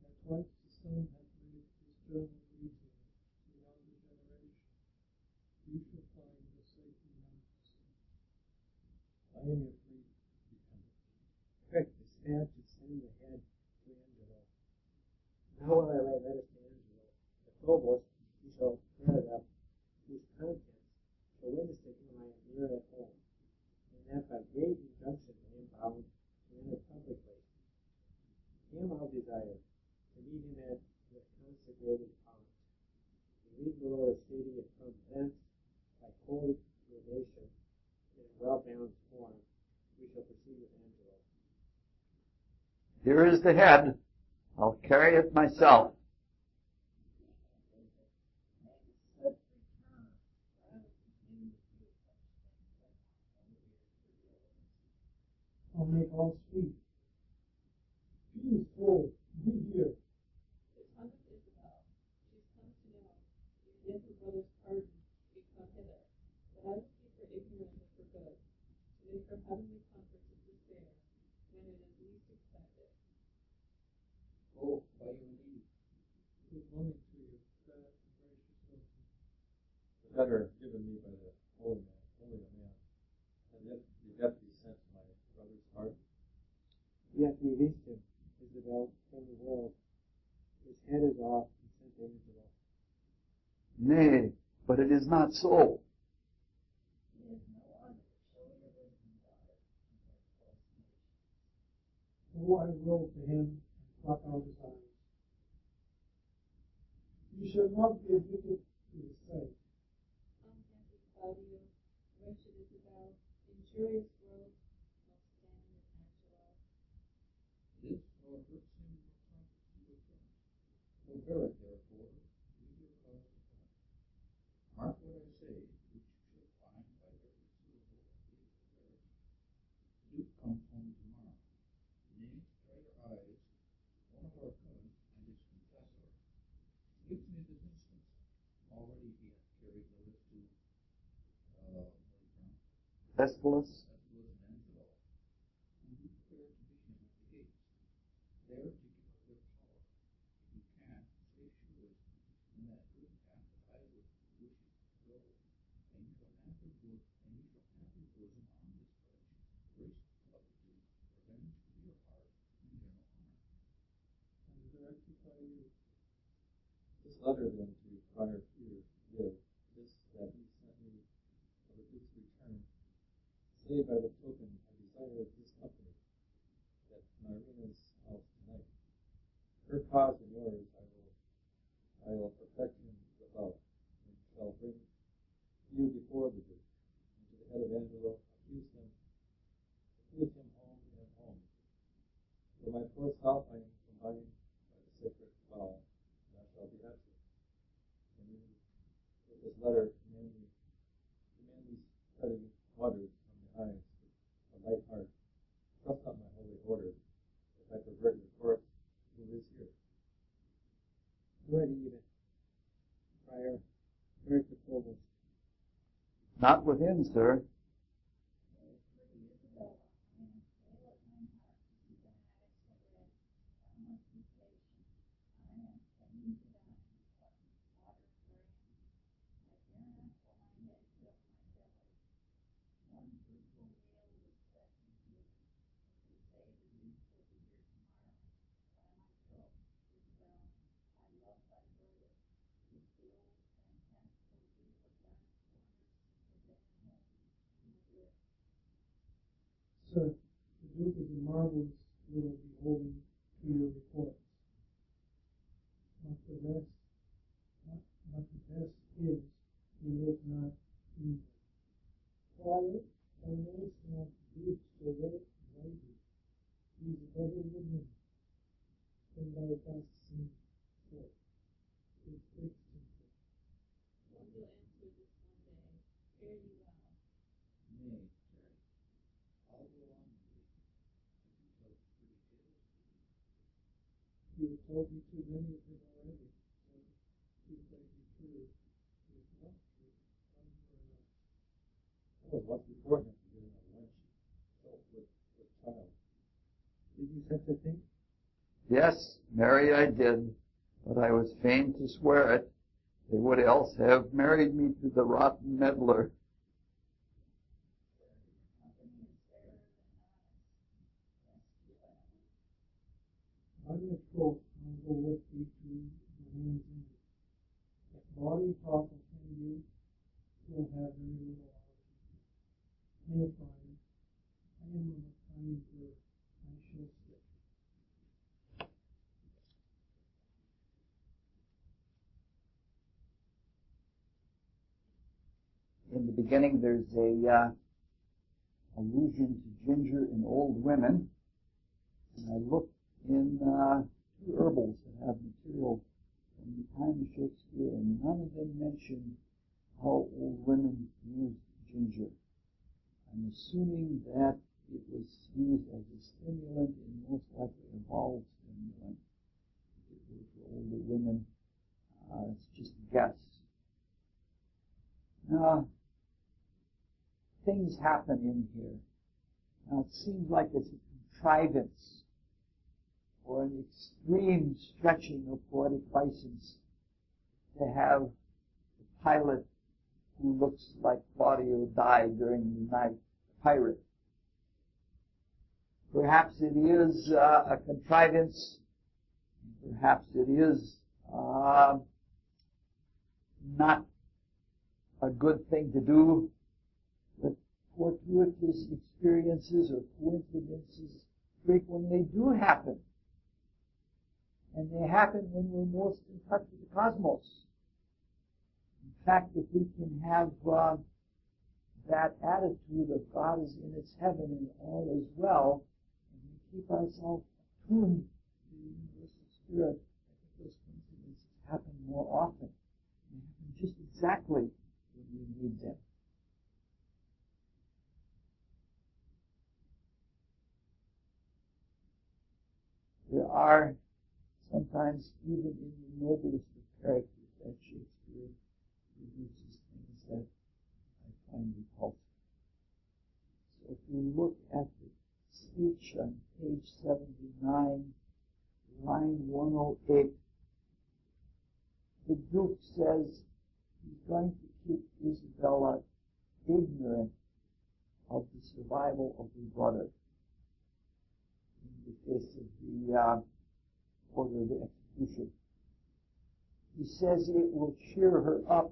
That twice the son hath made his journal easier to the younger generation. You shall find the safety mountains. I am your free dependent. Quick, dispatch and send ahead to Angelo. Now will I write letters to Angelo, the provost, who shall bear them, below the city, and from thence, by cold gradation, in a well-balanced form, we shall proceed with Angelo. Here is the head. I'll carry it myself. I'll make all speed. Peace, soul, be here. The tongue of Isabel, she's come to know, if her brother's pardon, she come hither, but I will keep her ignorant of her good, to make her heavenly comfort to despair, when it is least expected. Oh, by your leave. Good morning to you, fat and gracious husband. The letter given me by the holy man, and yet the deputy sent my brother's pardon. Yet released him, Isabel, from the world. His head is off, and sent to Angelo. Nay, but it is not so. He is no other. Show your wisdom, daughter. Oh, I will to him and pluck out his eyes. You shall not be admitted to his sight. Unhappy Claudio, wretched Isabel, injurious world, must stand with Angelo. This or hurts him or profits you a friend. Forbear it, therefore, leave your cause to find. Mark what I say, which you shall find by every syllable of his verity. Duke comes home tomorrow. Nay, dry your eyes. One of our cousins and his confessor gives me this instance. Already he hath carried notice to Thessalus. that was an Angelo, and you prepare to meet him at the gates, there to give up their power. If you can, stay sure in that good path that I would wish you to go, and you shall have your bosom on this pledge, grace love to do, revenge to your heart, and general honor. And directed by you. This letter then to Friar Peter give, this that he sent me of the duke's return, say by the token I desire his company, that Marina's house tonight. Her cause and yours I will perfect him without, and shall bring you before the duke, and to the head of Angelo, accuse him home and home. For my poor self I am combined by the sacred vow, and I shall be absent. And you, with this letter, command these cutting waters from the eyes, a light heart. Trust not my holy order, if I pervert your course, who is here? Good even. Friar, where's the provost? Not within, sir. Sir, the Duke is a marvelous little beholding to your reports. But the best is, he lives not in them. Father, thou knowest not the Duke so well as I do. He is a better woman than thou dost seem for. His excellency. One will answer this one day, fare you well. Nay, tarry. I'll go on with thee. I can tell pretty tales to thee. You have told me too many of them already, so if they be true, if not true, one or another. I was once before him getting a lunch with child. Did you such a thing? Yes, Mary, I did, but I was fain to swear it. They would else have married me to the rotten meddler. By my troth, I'll go with thee to the woman's end. If body talk offend you, you'll have very little out of it. Nay, Friar, I am of a kind bird. I shall stick. in the beginning there's a allusion to ginger in old women. And I looked in two herbals that have material from the time of Shakespeare, and none of them mention how old women used ginger. I'm assuming that it was used as a stimulant and most likely a bowel stimulant, particularly for older women. It's just a guess. Now, things happen in here. Now, it seems like it's a contrivance or an extreme stretching of poetic license to have the pilot who looks like Claudio died during the night, pirate. Perhaps it is a contrivance. Perhaps it is not a good thing to do. But fortuitous experiences or coincidences frequently do happen. And they happen when we're most in touch with the cosmos. In fact, if we can have that attitude of God is in its heaven and all is well, and we keep ourselves attuned to the universal spirit, I think those coincidences happen more often. They happen just exactly when we need them. There are sometimes, even in the noblest of characters, that Shakespeare produces things that I find repulsive. So if you look at the speech on page 79, line 108, the Duke says he's going to keep Isabella ignorant of the survival of her brother in the case of the order of the execution. He says it will cheer her up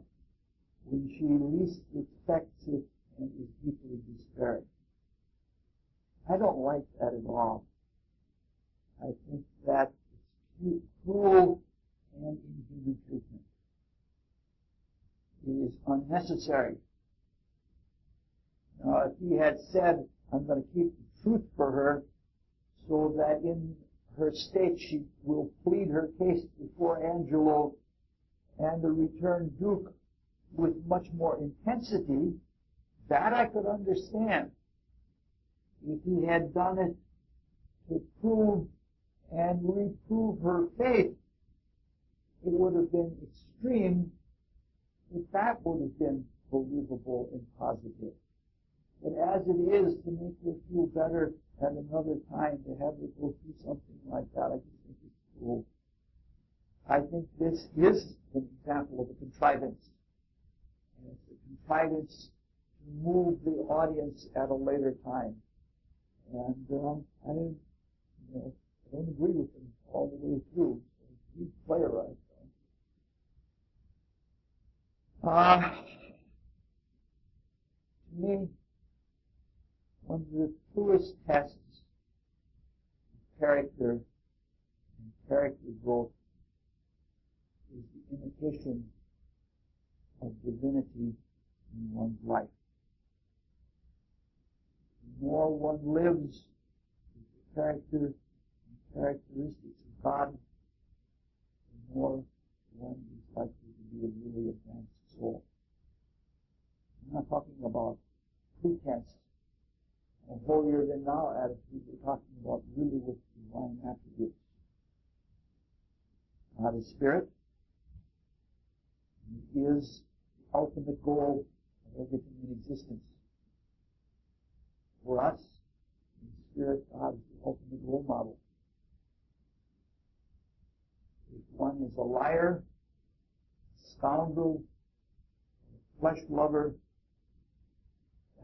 when she least expects it and is deeply despairing. I don't like that at all. I think that it's cruel and inhuman treatment. It is unnecessary. Now, if he had said, I'm going to keep the truth for her so that in her state she will plead her case before Angelo and the returned Duke with much more intensity, that I could understand. If he had done it to prove and reprove her faith, it would have been extreme, but that would have been believable and positive. But as it is, to make her feel better at another time, to have her go through something like that, I just think it's cruel. I think this is an example of a contrivance. And it's a contrivance to move the audience at a later time. And I don't agree with him all the way through. He's playwright. To me, one of the truest tests of character and character growth is the imitation of divinity in one's life. The more one lives with the character and characteristics of God, the more one is likely to be a really advanced soul. I'm not talking about pretense, a holier than thou attitude. We're talking about really with divine attributes. God is spirit. He is the ultimate goal of everything in existence. For us, in spirit, God is the ultimate role model. If one is a liar, a scoundrel, a flesh lover,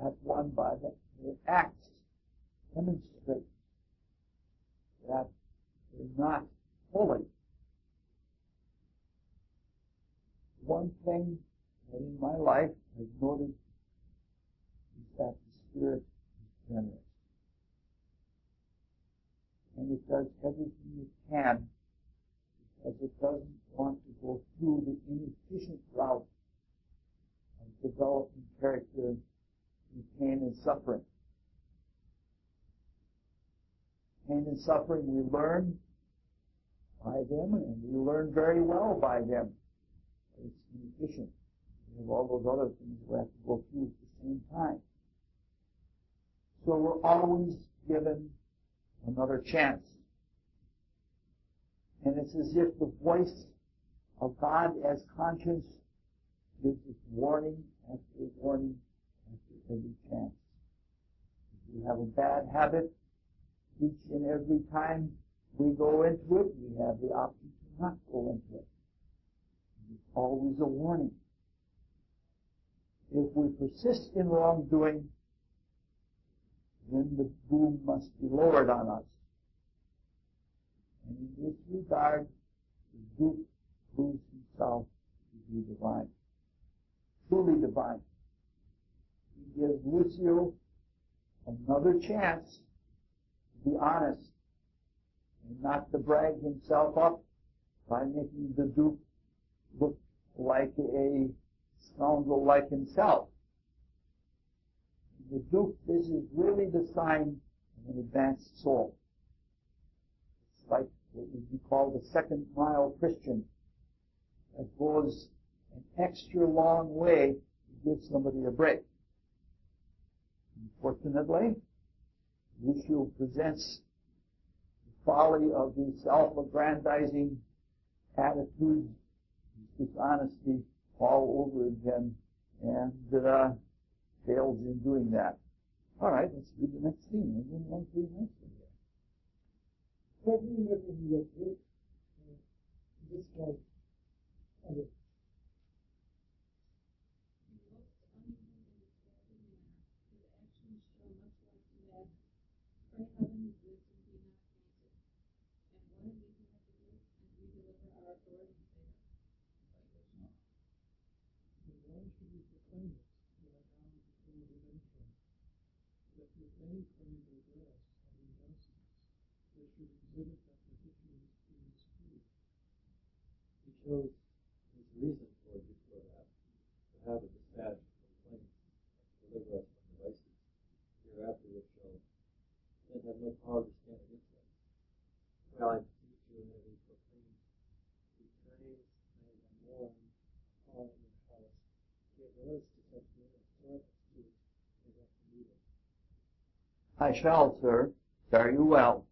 that one by their acts demonstrates that they're not holy. One thing that in my life I've noted is that the Spirit is generous. And it does everything it can because it doesn't want to go through the inefficient route of developing character in pain and suffering. Pain and suffering we learn by them, and we learn very well by them. It's inefficient. We have all those other things we have to go through at the same time. So we're always given another chance. And it's as if the voice of God as conscience gives us warning after warning after every chance. If we have a bad habit, each and every time we go into it, we have the option to not go into it. It's always a warning. If we persist in wrongdoing, then the boom must be lowered on us. And in this regard, the Duke proves himself to be divine. Truly divine. He gives Lucio another chance to be honest and not to brag himself up by making the Duke look like a scoundrel like himself. The Duke, this is really the sign of an advanced soul. It's like what would be called a second-mile Christian that goes an extra long way to give somebody a break. Unfortunately, Lucio presents the folly of his self-aggrandizing attitude, his dishonesty all over again, and fails in doing that. All right, let's read the next scene. We're going on through the next one here. Certainly, if you look at this was other. He chose his reason for that, to have a dispatch of complaints, deliver us from the vices, hereafter which shall then have no power to stand against us. Well, I beseech you, and having proclaimed, Be kind, I am warm, all in your house. Give words to such men as sort of truth as I can need it. I shall, sir. Fare you well.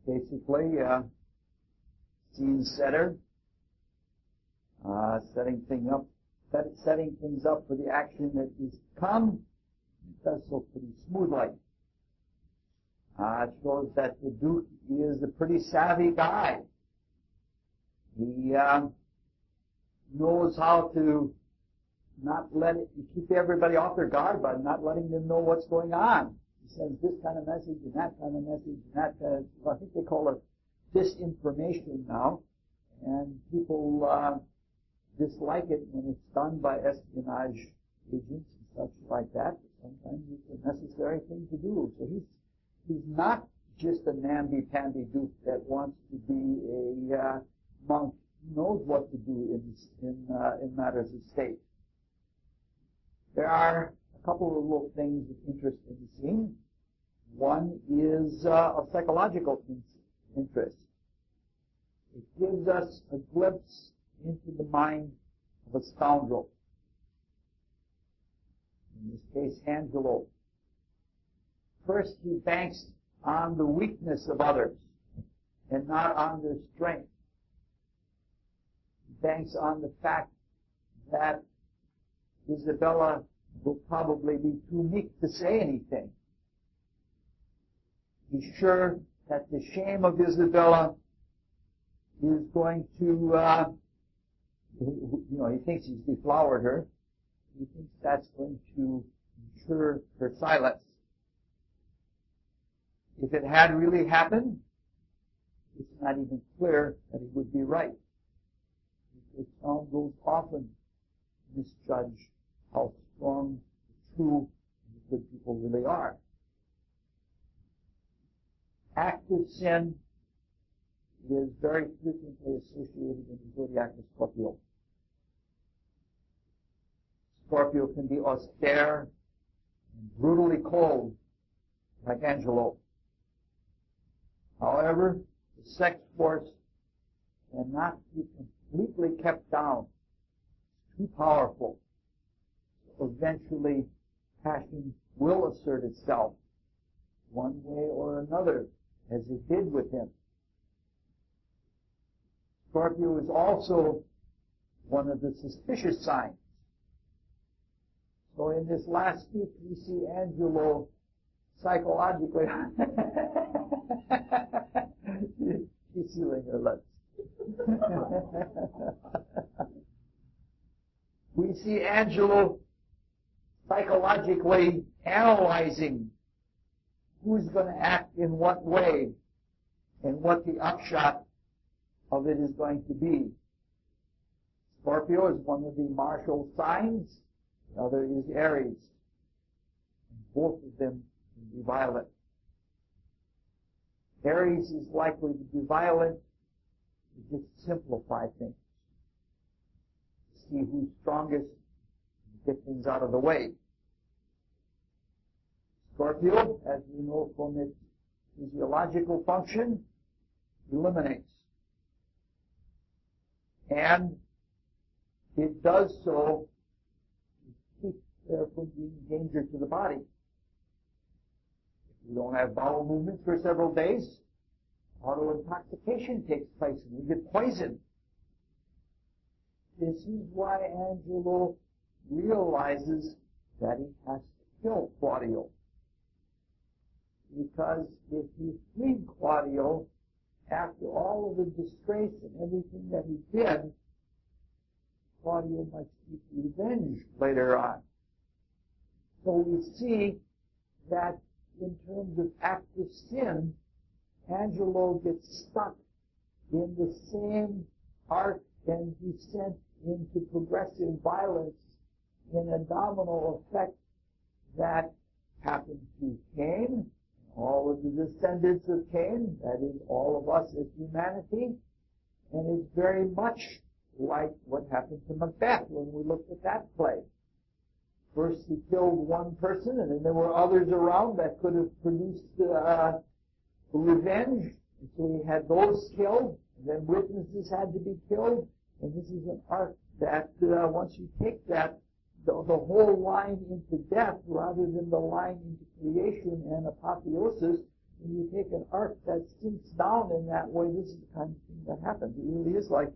Basically, scene setter, setting things up for the action that is to come. It does so pretty smoothly. It shows that the Duke is a pretty savvy guy. He knows how to not keep everybody off their guard by not letting them know what's going on. He sends this kind of message and that kind of message and that kind of, I think they call it disinformation now, and people dislike it when it's done by espionage agents and such like that. But sometimes it's a necessary thing to do. So he's not just a namby-pamby Duke that wants to be a monk. He knows what to do in matters of state. There are a couple of little things of interest in the scene. One is of psychological interest. It gives us a glimpse into the mind of a scoundrel. In this case, Angelo. First, he banks on the weakness of others and not on their strength. He banks on the fact that Isabella will probably be too meek to say anything. He's sure that the shame of Isabella is going to, he thinks he's deflowered her. He thinks that's going to ensure her silence. If it had really happened, it's not even clear that he would be right. Because scoundrels often misjudge how strong, true, and good people really are. Active sin is very frequently associated in the zodiac of Scorpio. Scorpio can be austere and brutally cold, like Angelo. However, the sex force cannot be completely kept down. It's too powerful. Eventually, passion will assert itself one way or another, as it did with him. Scorpio is also one of the suspicious signs. So in this last speech, we see Angelo psychologically. She's sealing her lips. We see Angelo psychologically analyzing who's going to act in what way and what the upshot of it is going to be. Scorpio is one of the martial signs. The other is Aries. And both of them can be violent. Aries is likely to be violent to just simplify things. See who's strongest and get things out of the way. Scorpio, as we know from its physiological function, eliminates. And it does so to keep there from being danger to the body. If we don't have bowel movements for several days, auto-intoxication takes place and we get poisoned. This is why Angelo realizes that he has to kill Claudio. Because if he freed Claudio, after all of the disgrace and everything that he did, Claudio might seek revenge later on. So we see that in terms of active sin, Angelo gets stuck in the same arc and descent into progressive violence in a domino effect that happened to Cain, all of the descendants of Cain, that is, all of us as humanity, and it's very much like what happened to Macbeth when we looked at that play. First he killed one person, and then there were others around that could have produced revenge, and so he had those killed, and then witnesses had to be killed, and this is an arc that once you take that, the whole line into death rather than the line into creation and apotheosis, when you take an arc that sinks down in that way, this is the kind of thing that happens. It really is like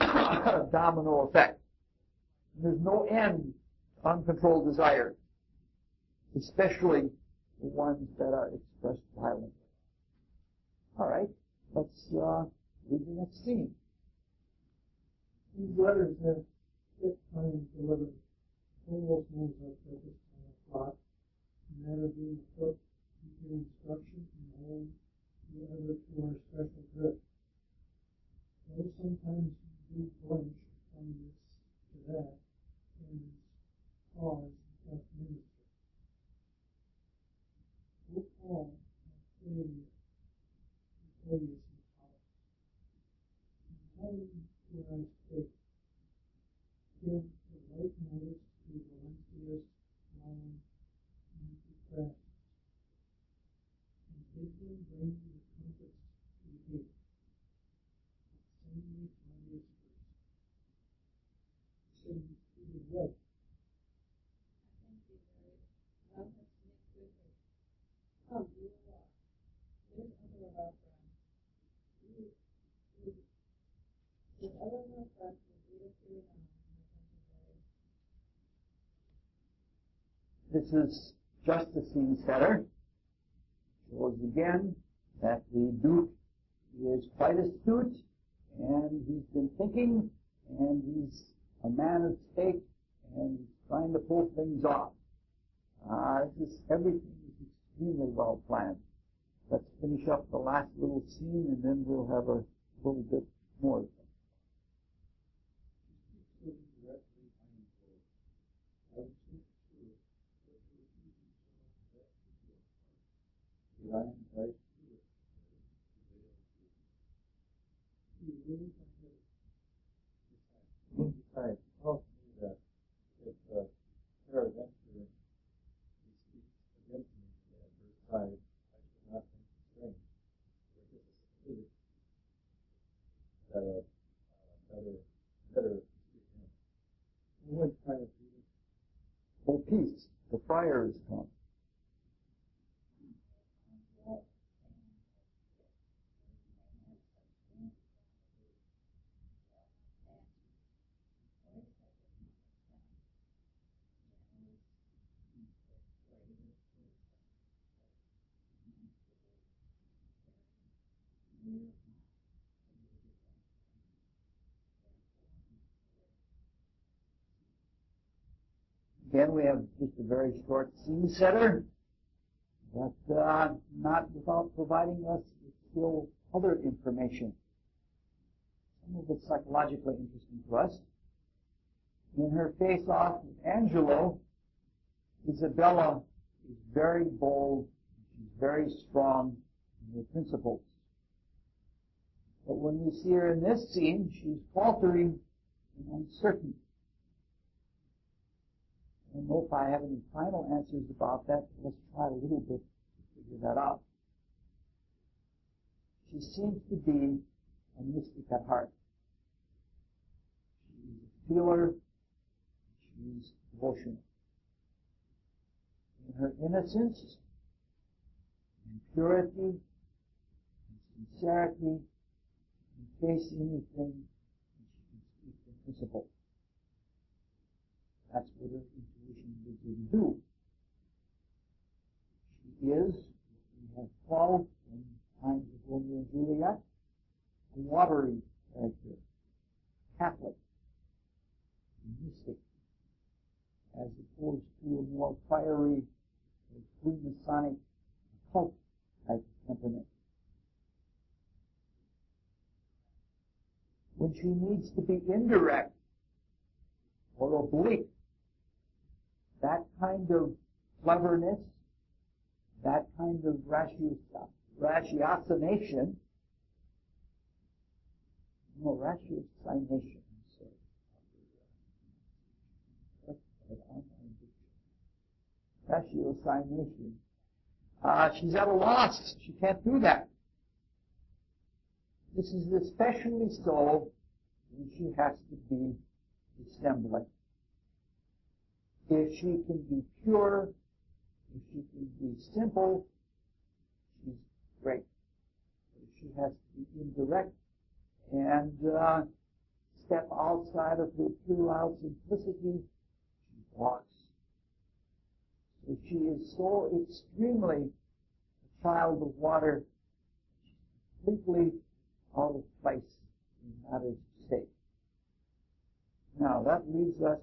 a domino effect. There's no end to uncontrolled desire, especially the ones that are expressed violently. All right, let's read the next scene. These letters have fit time delivered. Almost moves up purpose on a plot. The matter being afoot, you give instruction and hold whoever to our special good. Though sometimes do blench from this to that, and cause of minister. O Paul, Flavius, and Paulus, and tell them where I speak. Give the right notice to Valentius, Rowan, and to Crassus, and bid them bring the compass to the gate. The other effect will reappear now. This is just the scene setter. Shows again that the Duke is quite astute, and he's been thinking, and he's a man of state, and he's trying to pull things off. Everything is extremely well planned. Let's finish up the last little scene, and then we'll have a little bit more. Besides, tells me that if peradventure he speaks against me at Versailles, I should not think it strange. For this is that better speak him. What kind of Jesus? Oh, peace! The friar is come. Again, we have just a very short scene setter, but not without providing us with still other information. Some of it psychologically interesting to us. In her face-off with Angelo, Isabella is very bold, she's very strong in her principles. But when we see her in this scene, she's faltering and uncertain. I don't know if I have any final answers about that, but let's try a little bit to figure that out. She seems to be a mystic at heart. She's a feeler, she's devotional. In her innocence, and purity, and sincerity, she can face anything, and she can speak in principle. That's what her intuition bids her to do. She is, we have called in times of Romeo and Juliet, a watery character, Catholic, mystic, as opposed to a more fiery, Freemasonic, cult type of temperament. When she needs to be indirect or oblique, that kind of cleverness, that kind of ratiocination, she's at a loss. She can't do that. This is especially so when she has to be dissembling. If she can be pure, if she can be simple, she's great. If she has to be indirect and step outside of her puerile simplicity, she walks. So she is so extremely a child of water, she's completely out of place in matters of state. Now, that leaves us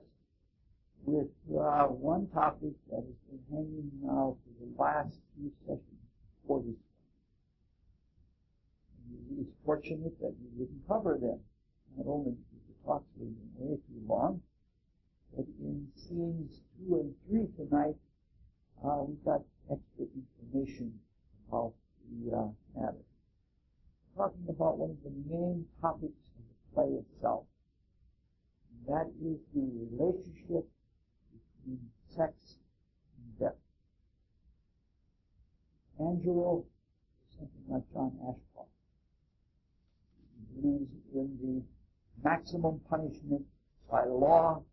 with one topic that has been hanging now for the last few sessions for this one. It's fortunate that we didn't cover them, not only because the talks would have been way too long, but in scenes 2 and 3 tonight, we got extra information about the matter. Talking about one of the main topics of the play itself, and that is the relationship between sex and death. Angelo is something like John Ashcroft. He believes in the maximum punishment by law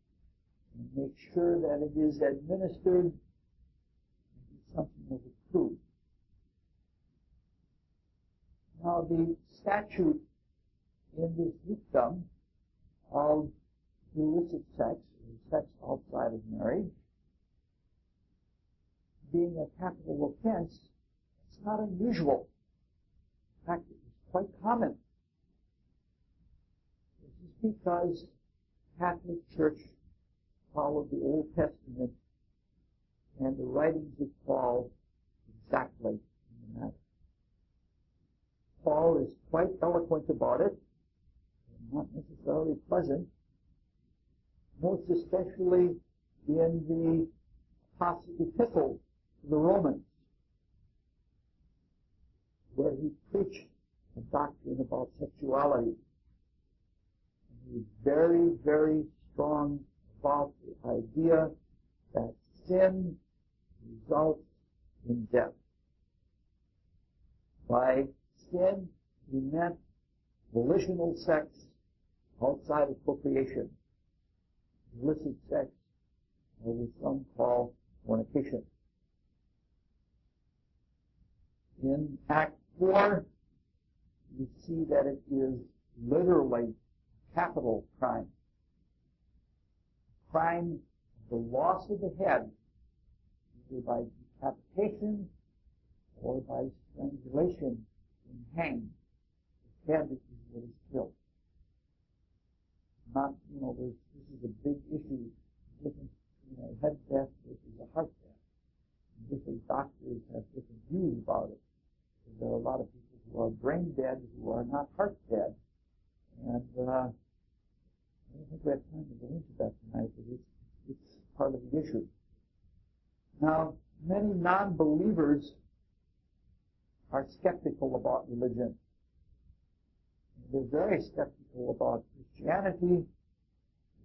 and makes sure that it is administered and is something of a truth. Now, the statute in this dukedom of illicit sex, or sex outside of marriage, being a capital offense, it's not unusual. In fact, it's quite common. This is because the Catholic Church followed the Old Testament and the writings of Paul exactly in the matter. Paul is quite eloquent about it, and not necessarily pleasant, most especially in the epistle to the Romans, where he preached a doctrine about sexuality. And he was very, very strong about the idea that sin results in death. By sin, he meant volitional sex outside of procreation, illicit sex, or what some call fornication. In Act 4, you see that it is literally a capital crime. Crime of the loss of the head, either by decapitation or by strangulation and hanged. The head is what is killed. Not, this is a big issue, the difference between a head death versus a heart death. And different doctors have different views about it. So there are a lot of people who are brain dead who are not heart dead. And I don't think we have time to go into that tonight, but it's part of the issue. Now, many non-believers are skeptical about religion. They're very skeptical about Christianity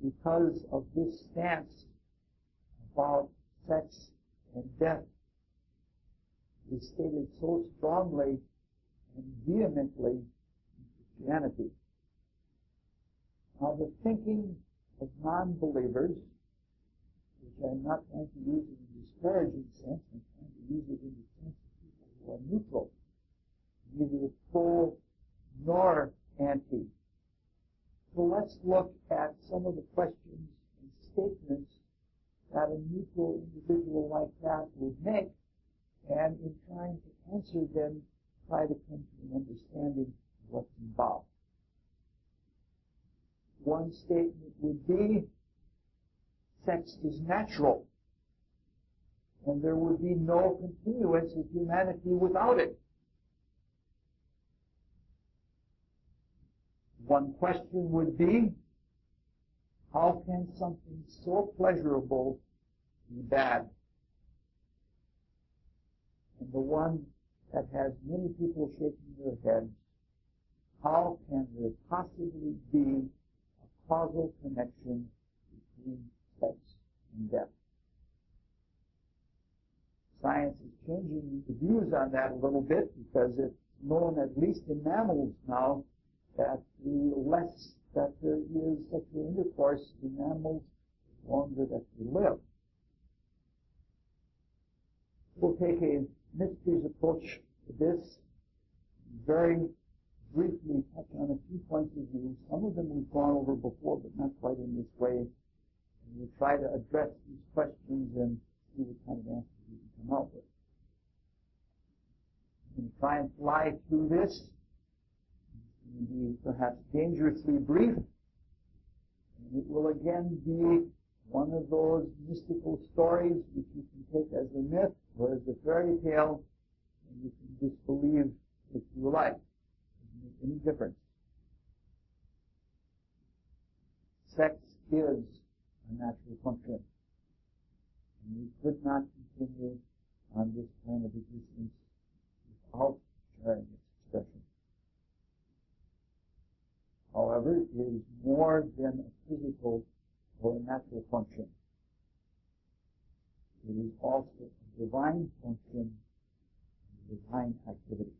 because of this stance about sex and death. It is stated so strongly and vehemently in Christianity. Now, the thinking of non-believers, which I'm not trying to use in a disparaging sense, I'm trying to use it in the sense of people who are neutral, neither pro nor anti. So let's look at some of the questions and statements that a neutral individual like that would make, and in trying to answer them, try to come to an understanding of what's involved. One statement would be, sex is natural, and there would be no continuance of humanity without it. One question would be, how can something so pleasurable be bad? And the one that has many people shaking their heads, how can there possibly be a causal connection between sex and death? Science is changing the views on that a little bit because it's known, at least in mammals now, that the less that there is sexual intercourse in mammals, the longer that they live. We'll take a mysteries approach to this, very briefly touch on a few points of view. Some of them we've gone over before, but not quite in this way. And we'll try to address these questions and see what kind of answers we can come up with. I'm going to try and fly through this. It's going to be perhaps dangerously brief. And it will again be one of those mystical stories which you can take as a myth or as a fairy tale, and you can disbelieve if you like. It doesn't make any difference. Sex is a natural function, and we could not continue on this plane of existence without sharing its expression. However, it is more than a physical or a natural function. It is also a divine function and a divine activity.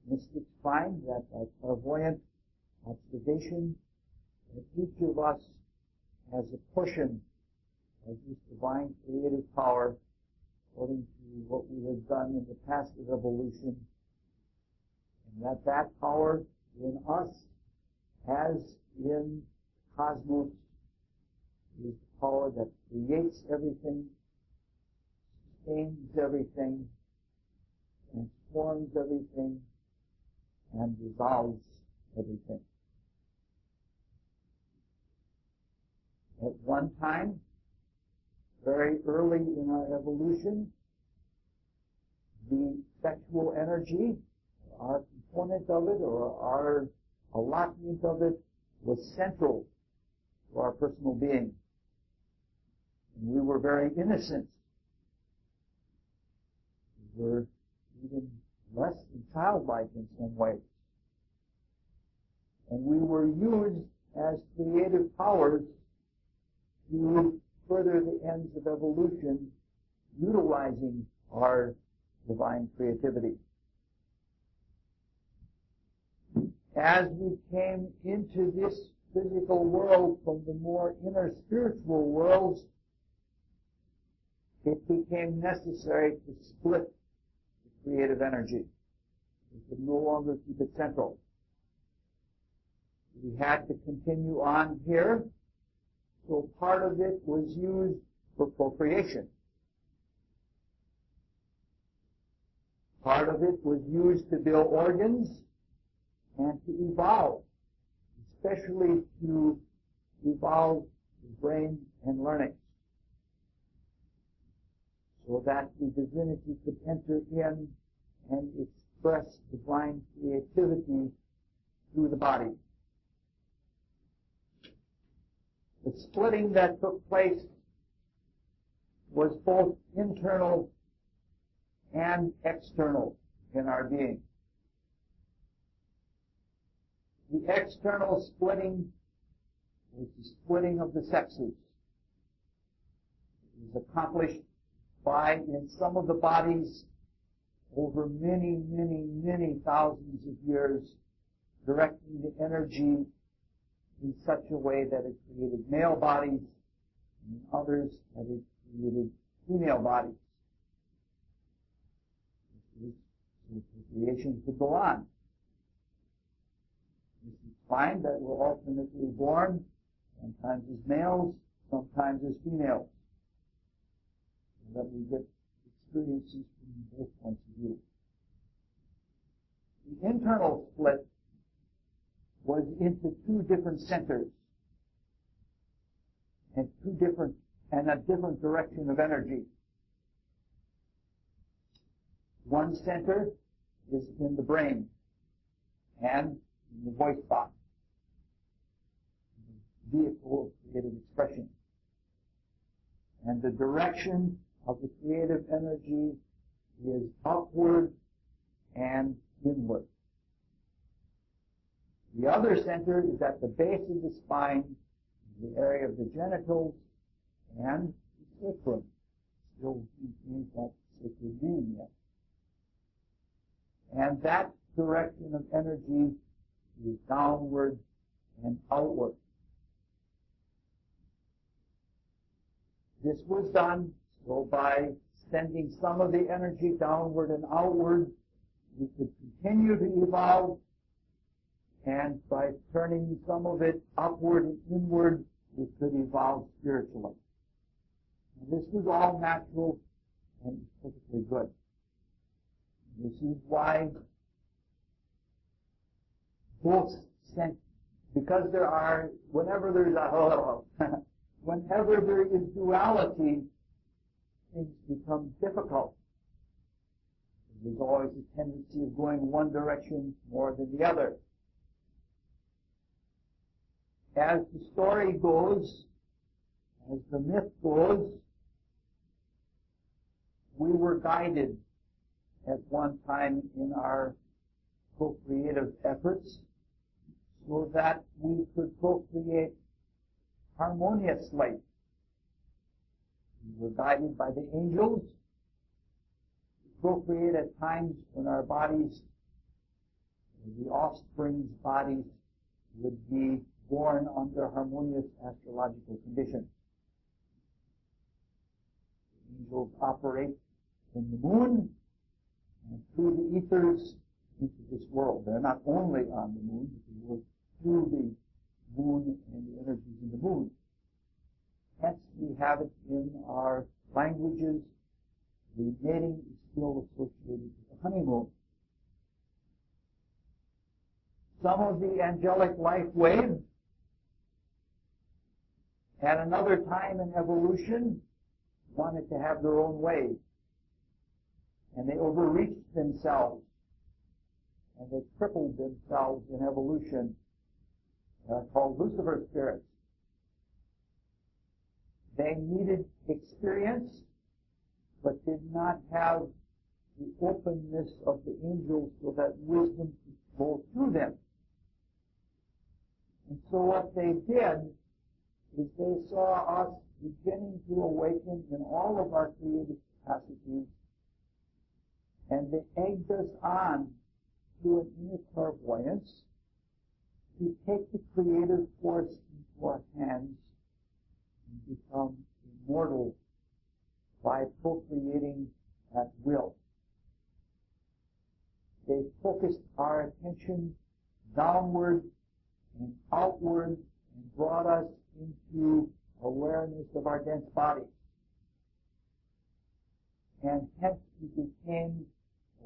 Mystics find that by clairvoyant observation, that each of us has a portion of this divine creative power according to what we have done in the past of evolution, and that power in us as in cosmos, is the power that creates everything, sustains everything, transforms everything, and dissolves everything. At one time, very early in our evolution, the sexual energy, our component of it, or our allotment of it, was central to our personal being. And we were very innocent. We were even less than childlike in some ways. And we were used as creative powers to further the ends of evolution, utilizing our divine creativity. As we came into this physical world from the more inner spiritual worlds, it became necessary to split the creative energy. We could no longer keep it central. We had to continue on here, so part of it was used for procreation. Part of it was used to build organs and to evolve, especially to evolve the brain and learning, so that the divinity could enter in and express divine creativity through the body. The splitting that took place was both internal and external in our being. The external splitting was the splitting of the sexes. It was accomplished by, in some of the bodies, over many, many, many thousands of years, directing the energy in such a way that it created male bodies, and in others that it created female bodies. So creation could go on. You find that we're alternately born, sometimes as males, sometimes as females, so that we get experiences from both points of view. The internal split was into two different centers and a different direction of energy. One center is in the brain and in the voice box, the vehicle of creative expression. And the direction of the creative energy is upward and inward. The other center is at the base of the spine, the area of the genitals, and the sacrum. Still means that sacred name yet. And that direction of energy is downward and outward. This was done so by sending some of the energy downward and outward, we could continue to evolve, and by turning some of it upward and inward, we could evolve spiritually. And this was all natural and perfectly good. This is why both because there are, whenever there is duality, things become difficult. There's always a tendency of going one direction more than the other. As the story goes, as the myth goes, we were guided at one time in our procreative efforts so that we could procreate harmoniously. We were guided by the angels to procreate at times when our bodies, the offspring's bodies, would be born under harmonious astrological conditions. The angels operate from the moon and through the ethers into this world. They're not only on the moon, but they work through the moon and the energies in the moon. Hence, we have it in our languages. The mating is still associated with the honeymoon. Some of the angelic life waves at another time in evolution wanted to have their own way. And they overreached themselves. And they crippled themselves in evolution. They're called Lucifer spirits. They needed experience, but did not have the openness of the angels so that wisdom could flow through them. And so what they did is they saw us beginning to awaken in all of our creative capacities, and they egged us on through an inner clairvoyance to take the creative force into our hands and become immortal by procreating at will. They focused our attention downward and outward and brought us into awareness of our dense bodies. And hence we became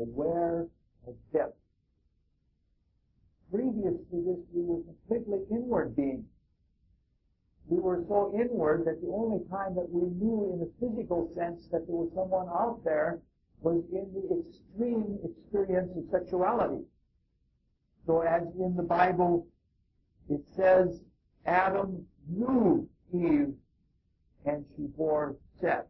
aware of depth. Previous to this, we were completely inward beings. We were so inward that the only time that we knew in a physical sense that there was someone out there was in the extreme experience of sexuality. So as in the Bible, it says, Adam knew Eve, and she bore Seth.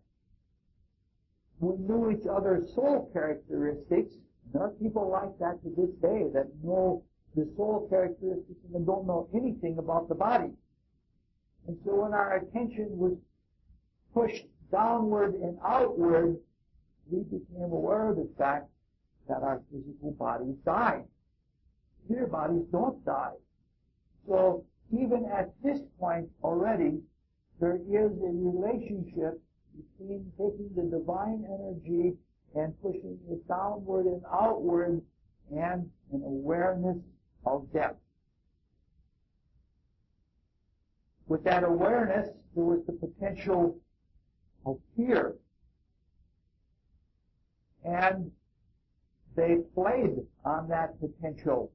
We knew each other's soul characteristics. There are people like that to this day that know the soul characteristics and don't know anything about the body. And so when our attention was pushed downward and outward, we became aware of the fact that our physical bodies died. Spirit bodies don't die. So even at this point already, there is a relationship between taking the divine energy and pushing it downward and outward and an awareness of depth. With that awareness, there was the potential of fear. And they played on that potential.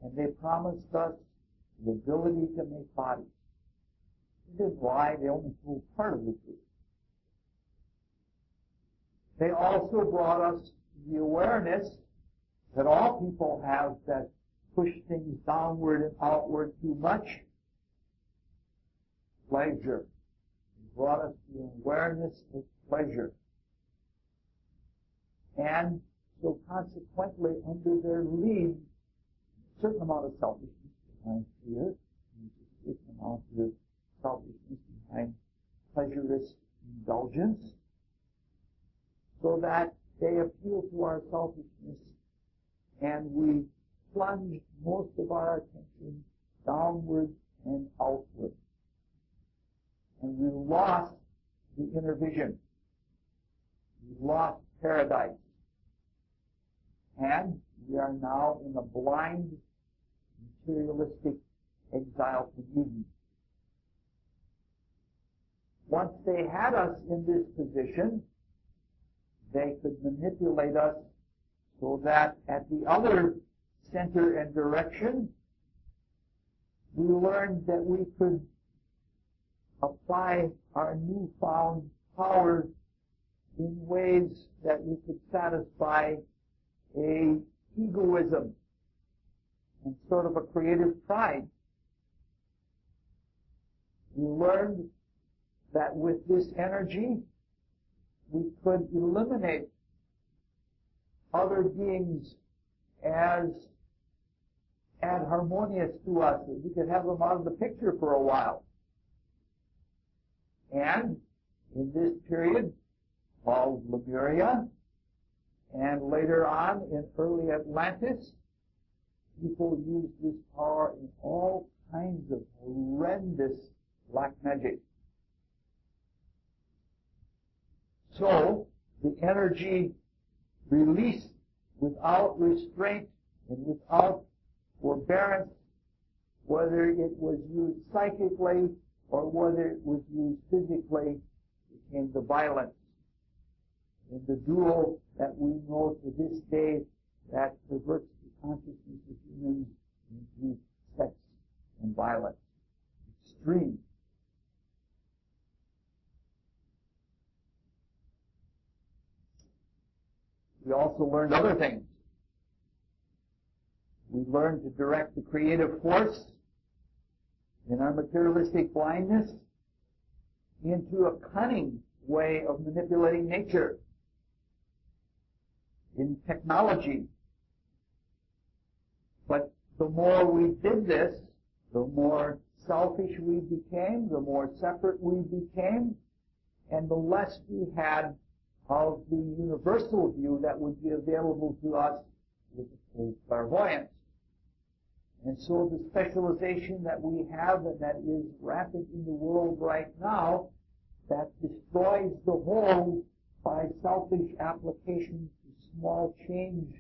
And they promised us the ability to make bodies. They didn't lie, they only told part of the truth. They also brought us the awareness that all people have that push things downward and outward too much. Pleasure. They brought us the awareness of pleasure. And so consequently, under their lead, a certain amount of selfishness behind fear, and a certain amount of selfishness behind pleasurous indulgence, so that they appeal to our selfishness, and we plunged most of our attention downward and outward. And we lost the inner vision. We lost paradise. And we are now in a blind, materialistic exile from Eden. Once they had us in this position, they could manipulate us so that at the other center and direction, we learned that we could apply our newfound power in ways that we could satisfy a egoism and sort of a creative pride. We learned that with this energy, we could eliminate other beings as adharmonious to us. We could have them out of the picture for a while. And in this period of Lemuria, and later on in early Atlantis, people used this power in all kinds of horrendous black magic. So, the energy released without restraint and without forbearance whether it was used psychically or whether it was used physically, became the violence. In the duel that we know to this day that perverts the consciousness of humans into sex and violence. Extreme. We also learned other things. We learned to direct the creative force in our materialistic blindness into a cunning way of manipulating nature in technology. But the more we did this, the more selfish we became, the more separate we became, and the less we had of the universal view that would be available to us with full clairvoyance. And so the specialization that we have and that is rampant in the world right now, that destroys the whole by selfish application to small change,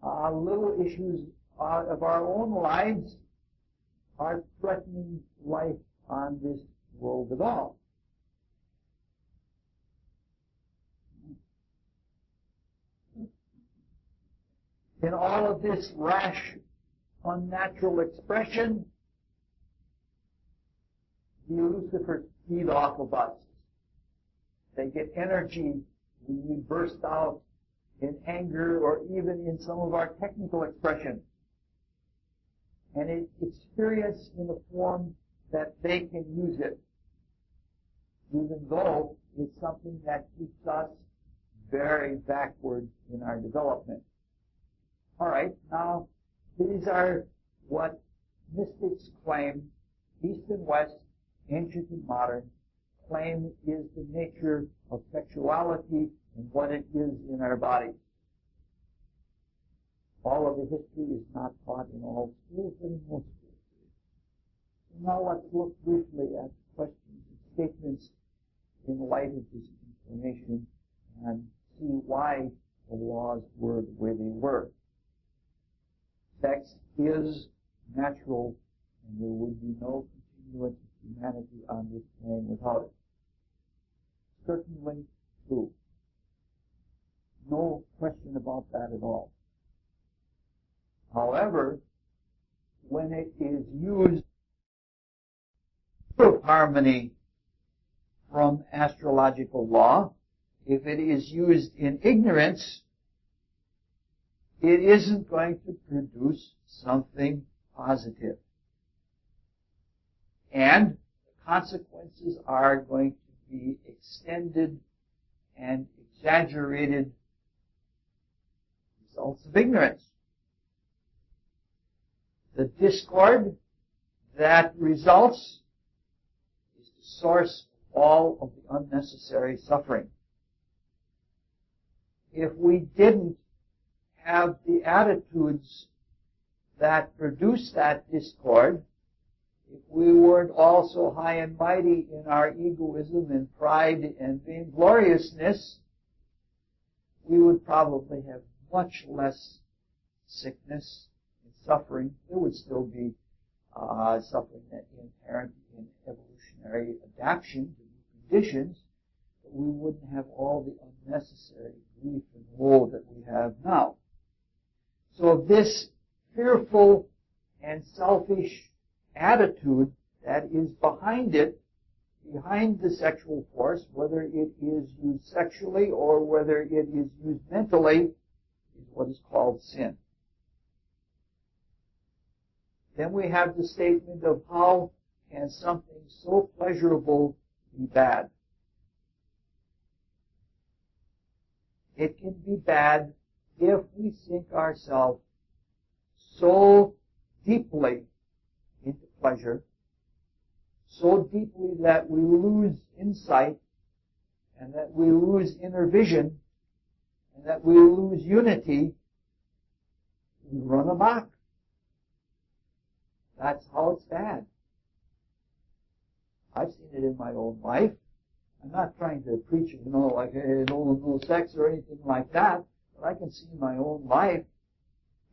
little issues of our own lives, are threatening life on this world at all. In all of this rash, unnatural expression, the Lucifers feed off of us. They get energy when we burst out in anger or even in some of our technical expression. And it experience in a form that they can use it, even though it's something that keeps us very backward in our development. All right, now these are what mystics claim, East and West, ancient and modern, claim is the nature of sexuality and what it is in our bodies. All of the history is not taught in all schools, but in most schools. So now let's look briefly at questions and statements in light of this information and see why the laws were the way they were. Sex is natural, and there would be no continuance of humanity on this plane without it. Certainly true. No question about that at all. However, when it is used of harmony from astrological law, if it is used in ignorance, it isn't going to produce something positive. And the consequences are going to be extended and exaggerated results of ignorance. The discord that results is the source of all of the unnecessary suffering. If we didn't have the attitudes that produce that discord, if we weren't all so high and mighty in our egoism and pride and vaingloriousness, we would probably have much less sickness and suffering. There would still be suffering that inherent in evolutionary adaptation to new conditions, but we wouldn't have all the unnecessary grief and woe that we have now. So this fearful and selfish attitude that is behind it, behind the sexual force, whether it is used sexually or whether it is used mentally, is what is called sin. Then we have the statement of how can something so pleasurable be bad? It can be bad if we sink ourselves so deeply into pleasure, so deeply that we lose insight and that we lose inner vision and that we lose unity, we run amok. That's how it's bad. I've seen it in my own life. I'm not trying to preach, like no sex or anything like that, but I can see in my own life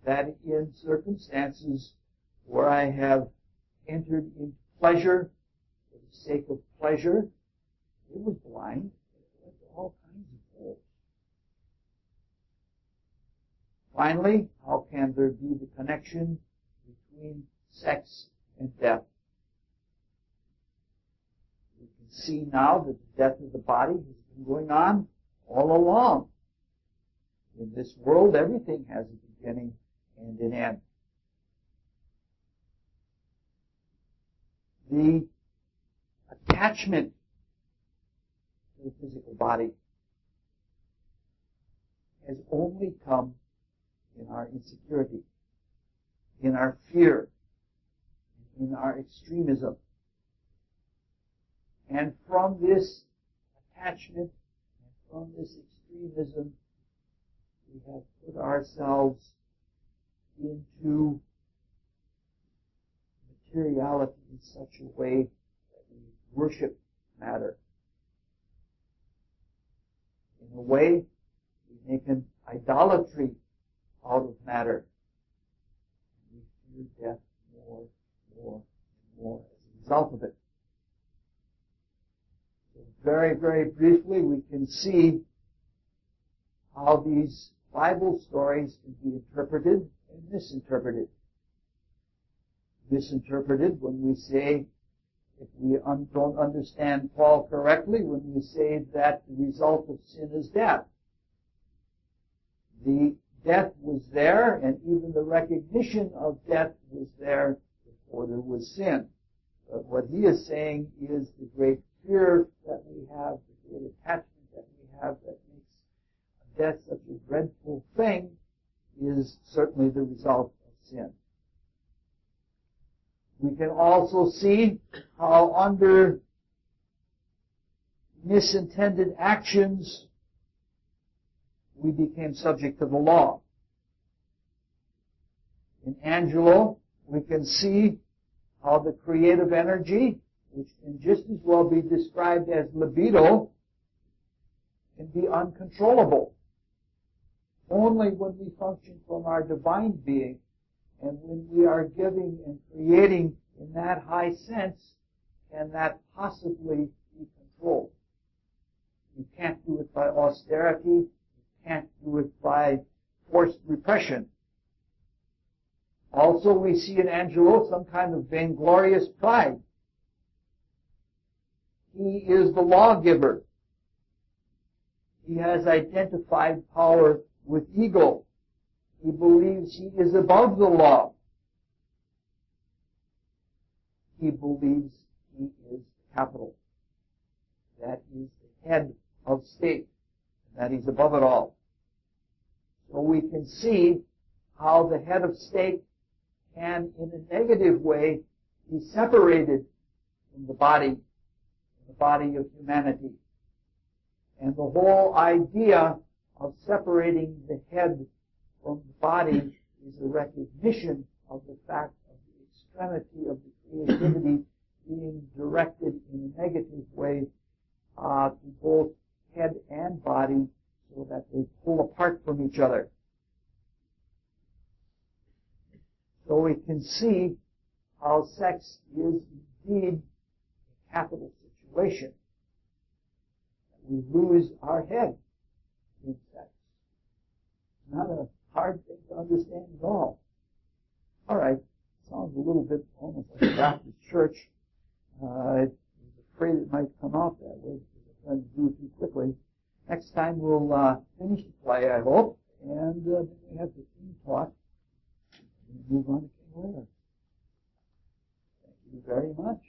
that in circumstances where I have entered into pleasure for the sake of pleasure. It was blind. It led to all kinds of woes. Finally, how can there be the connection between sex and death? We can see now that the death of the body has been going on all along. In this world, everything has a beginning and an end. The attachment to the physical body has only come in our insecurity, in our fear, in our extremism. And from this attachment and from this extremism, we have put ourselves into materiality in such a way that we worship matter. In a way, we make an idolatry out of matter. We fear death more, and more as a result of it. So very, very briefly, we can see how these Bible stories can be interpreted and misinterpreted. Misinterpreted when we say, if we don't understand Paul correctly, when we say that the result of sin is death. The death was there, and even the recognition of death was there before there was sin. But what he is saying is the great fear that we have, the great attachment that we have that makes death such a dreadful thing is certainly the result of sin. We can also see how under misintended actions we became subject to the law. In Angelo, we can see how the creative energy, which can just as well be described as libido, can be uncontrollable. Only when we function from our divine being and when we are giving and creating in that high sense can that possibly be controlled. You can't do it by austerity. You can't do it by forced repression. Also, we see in Angelo some kind of vainglorious pride. He is the lawgiver. He has identified power with ego. He believes he is above the law. He believes he is capital. That is the head of state. That he's above it all. So we can see how the head of state can, in a negative way, be separated from the body of humanity. And the whole idea of separating the head from the body is a recognition of the fact of the extremity of the creativity being directed in a negative way to both head and body so that they pull apart from each other. So we can see how sex is indeed a capital situation. We lose our head in sex. It's not a hard thing to understand at all. All right, sounds a little bit almost like a Baptist church. I was afraid it might come off that way because I'm trying to do it too quickly. Next time we'll finish the play, I hope, and then we have the theme taught. We'll move on to King Lear. Thank you very much.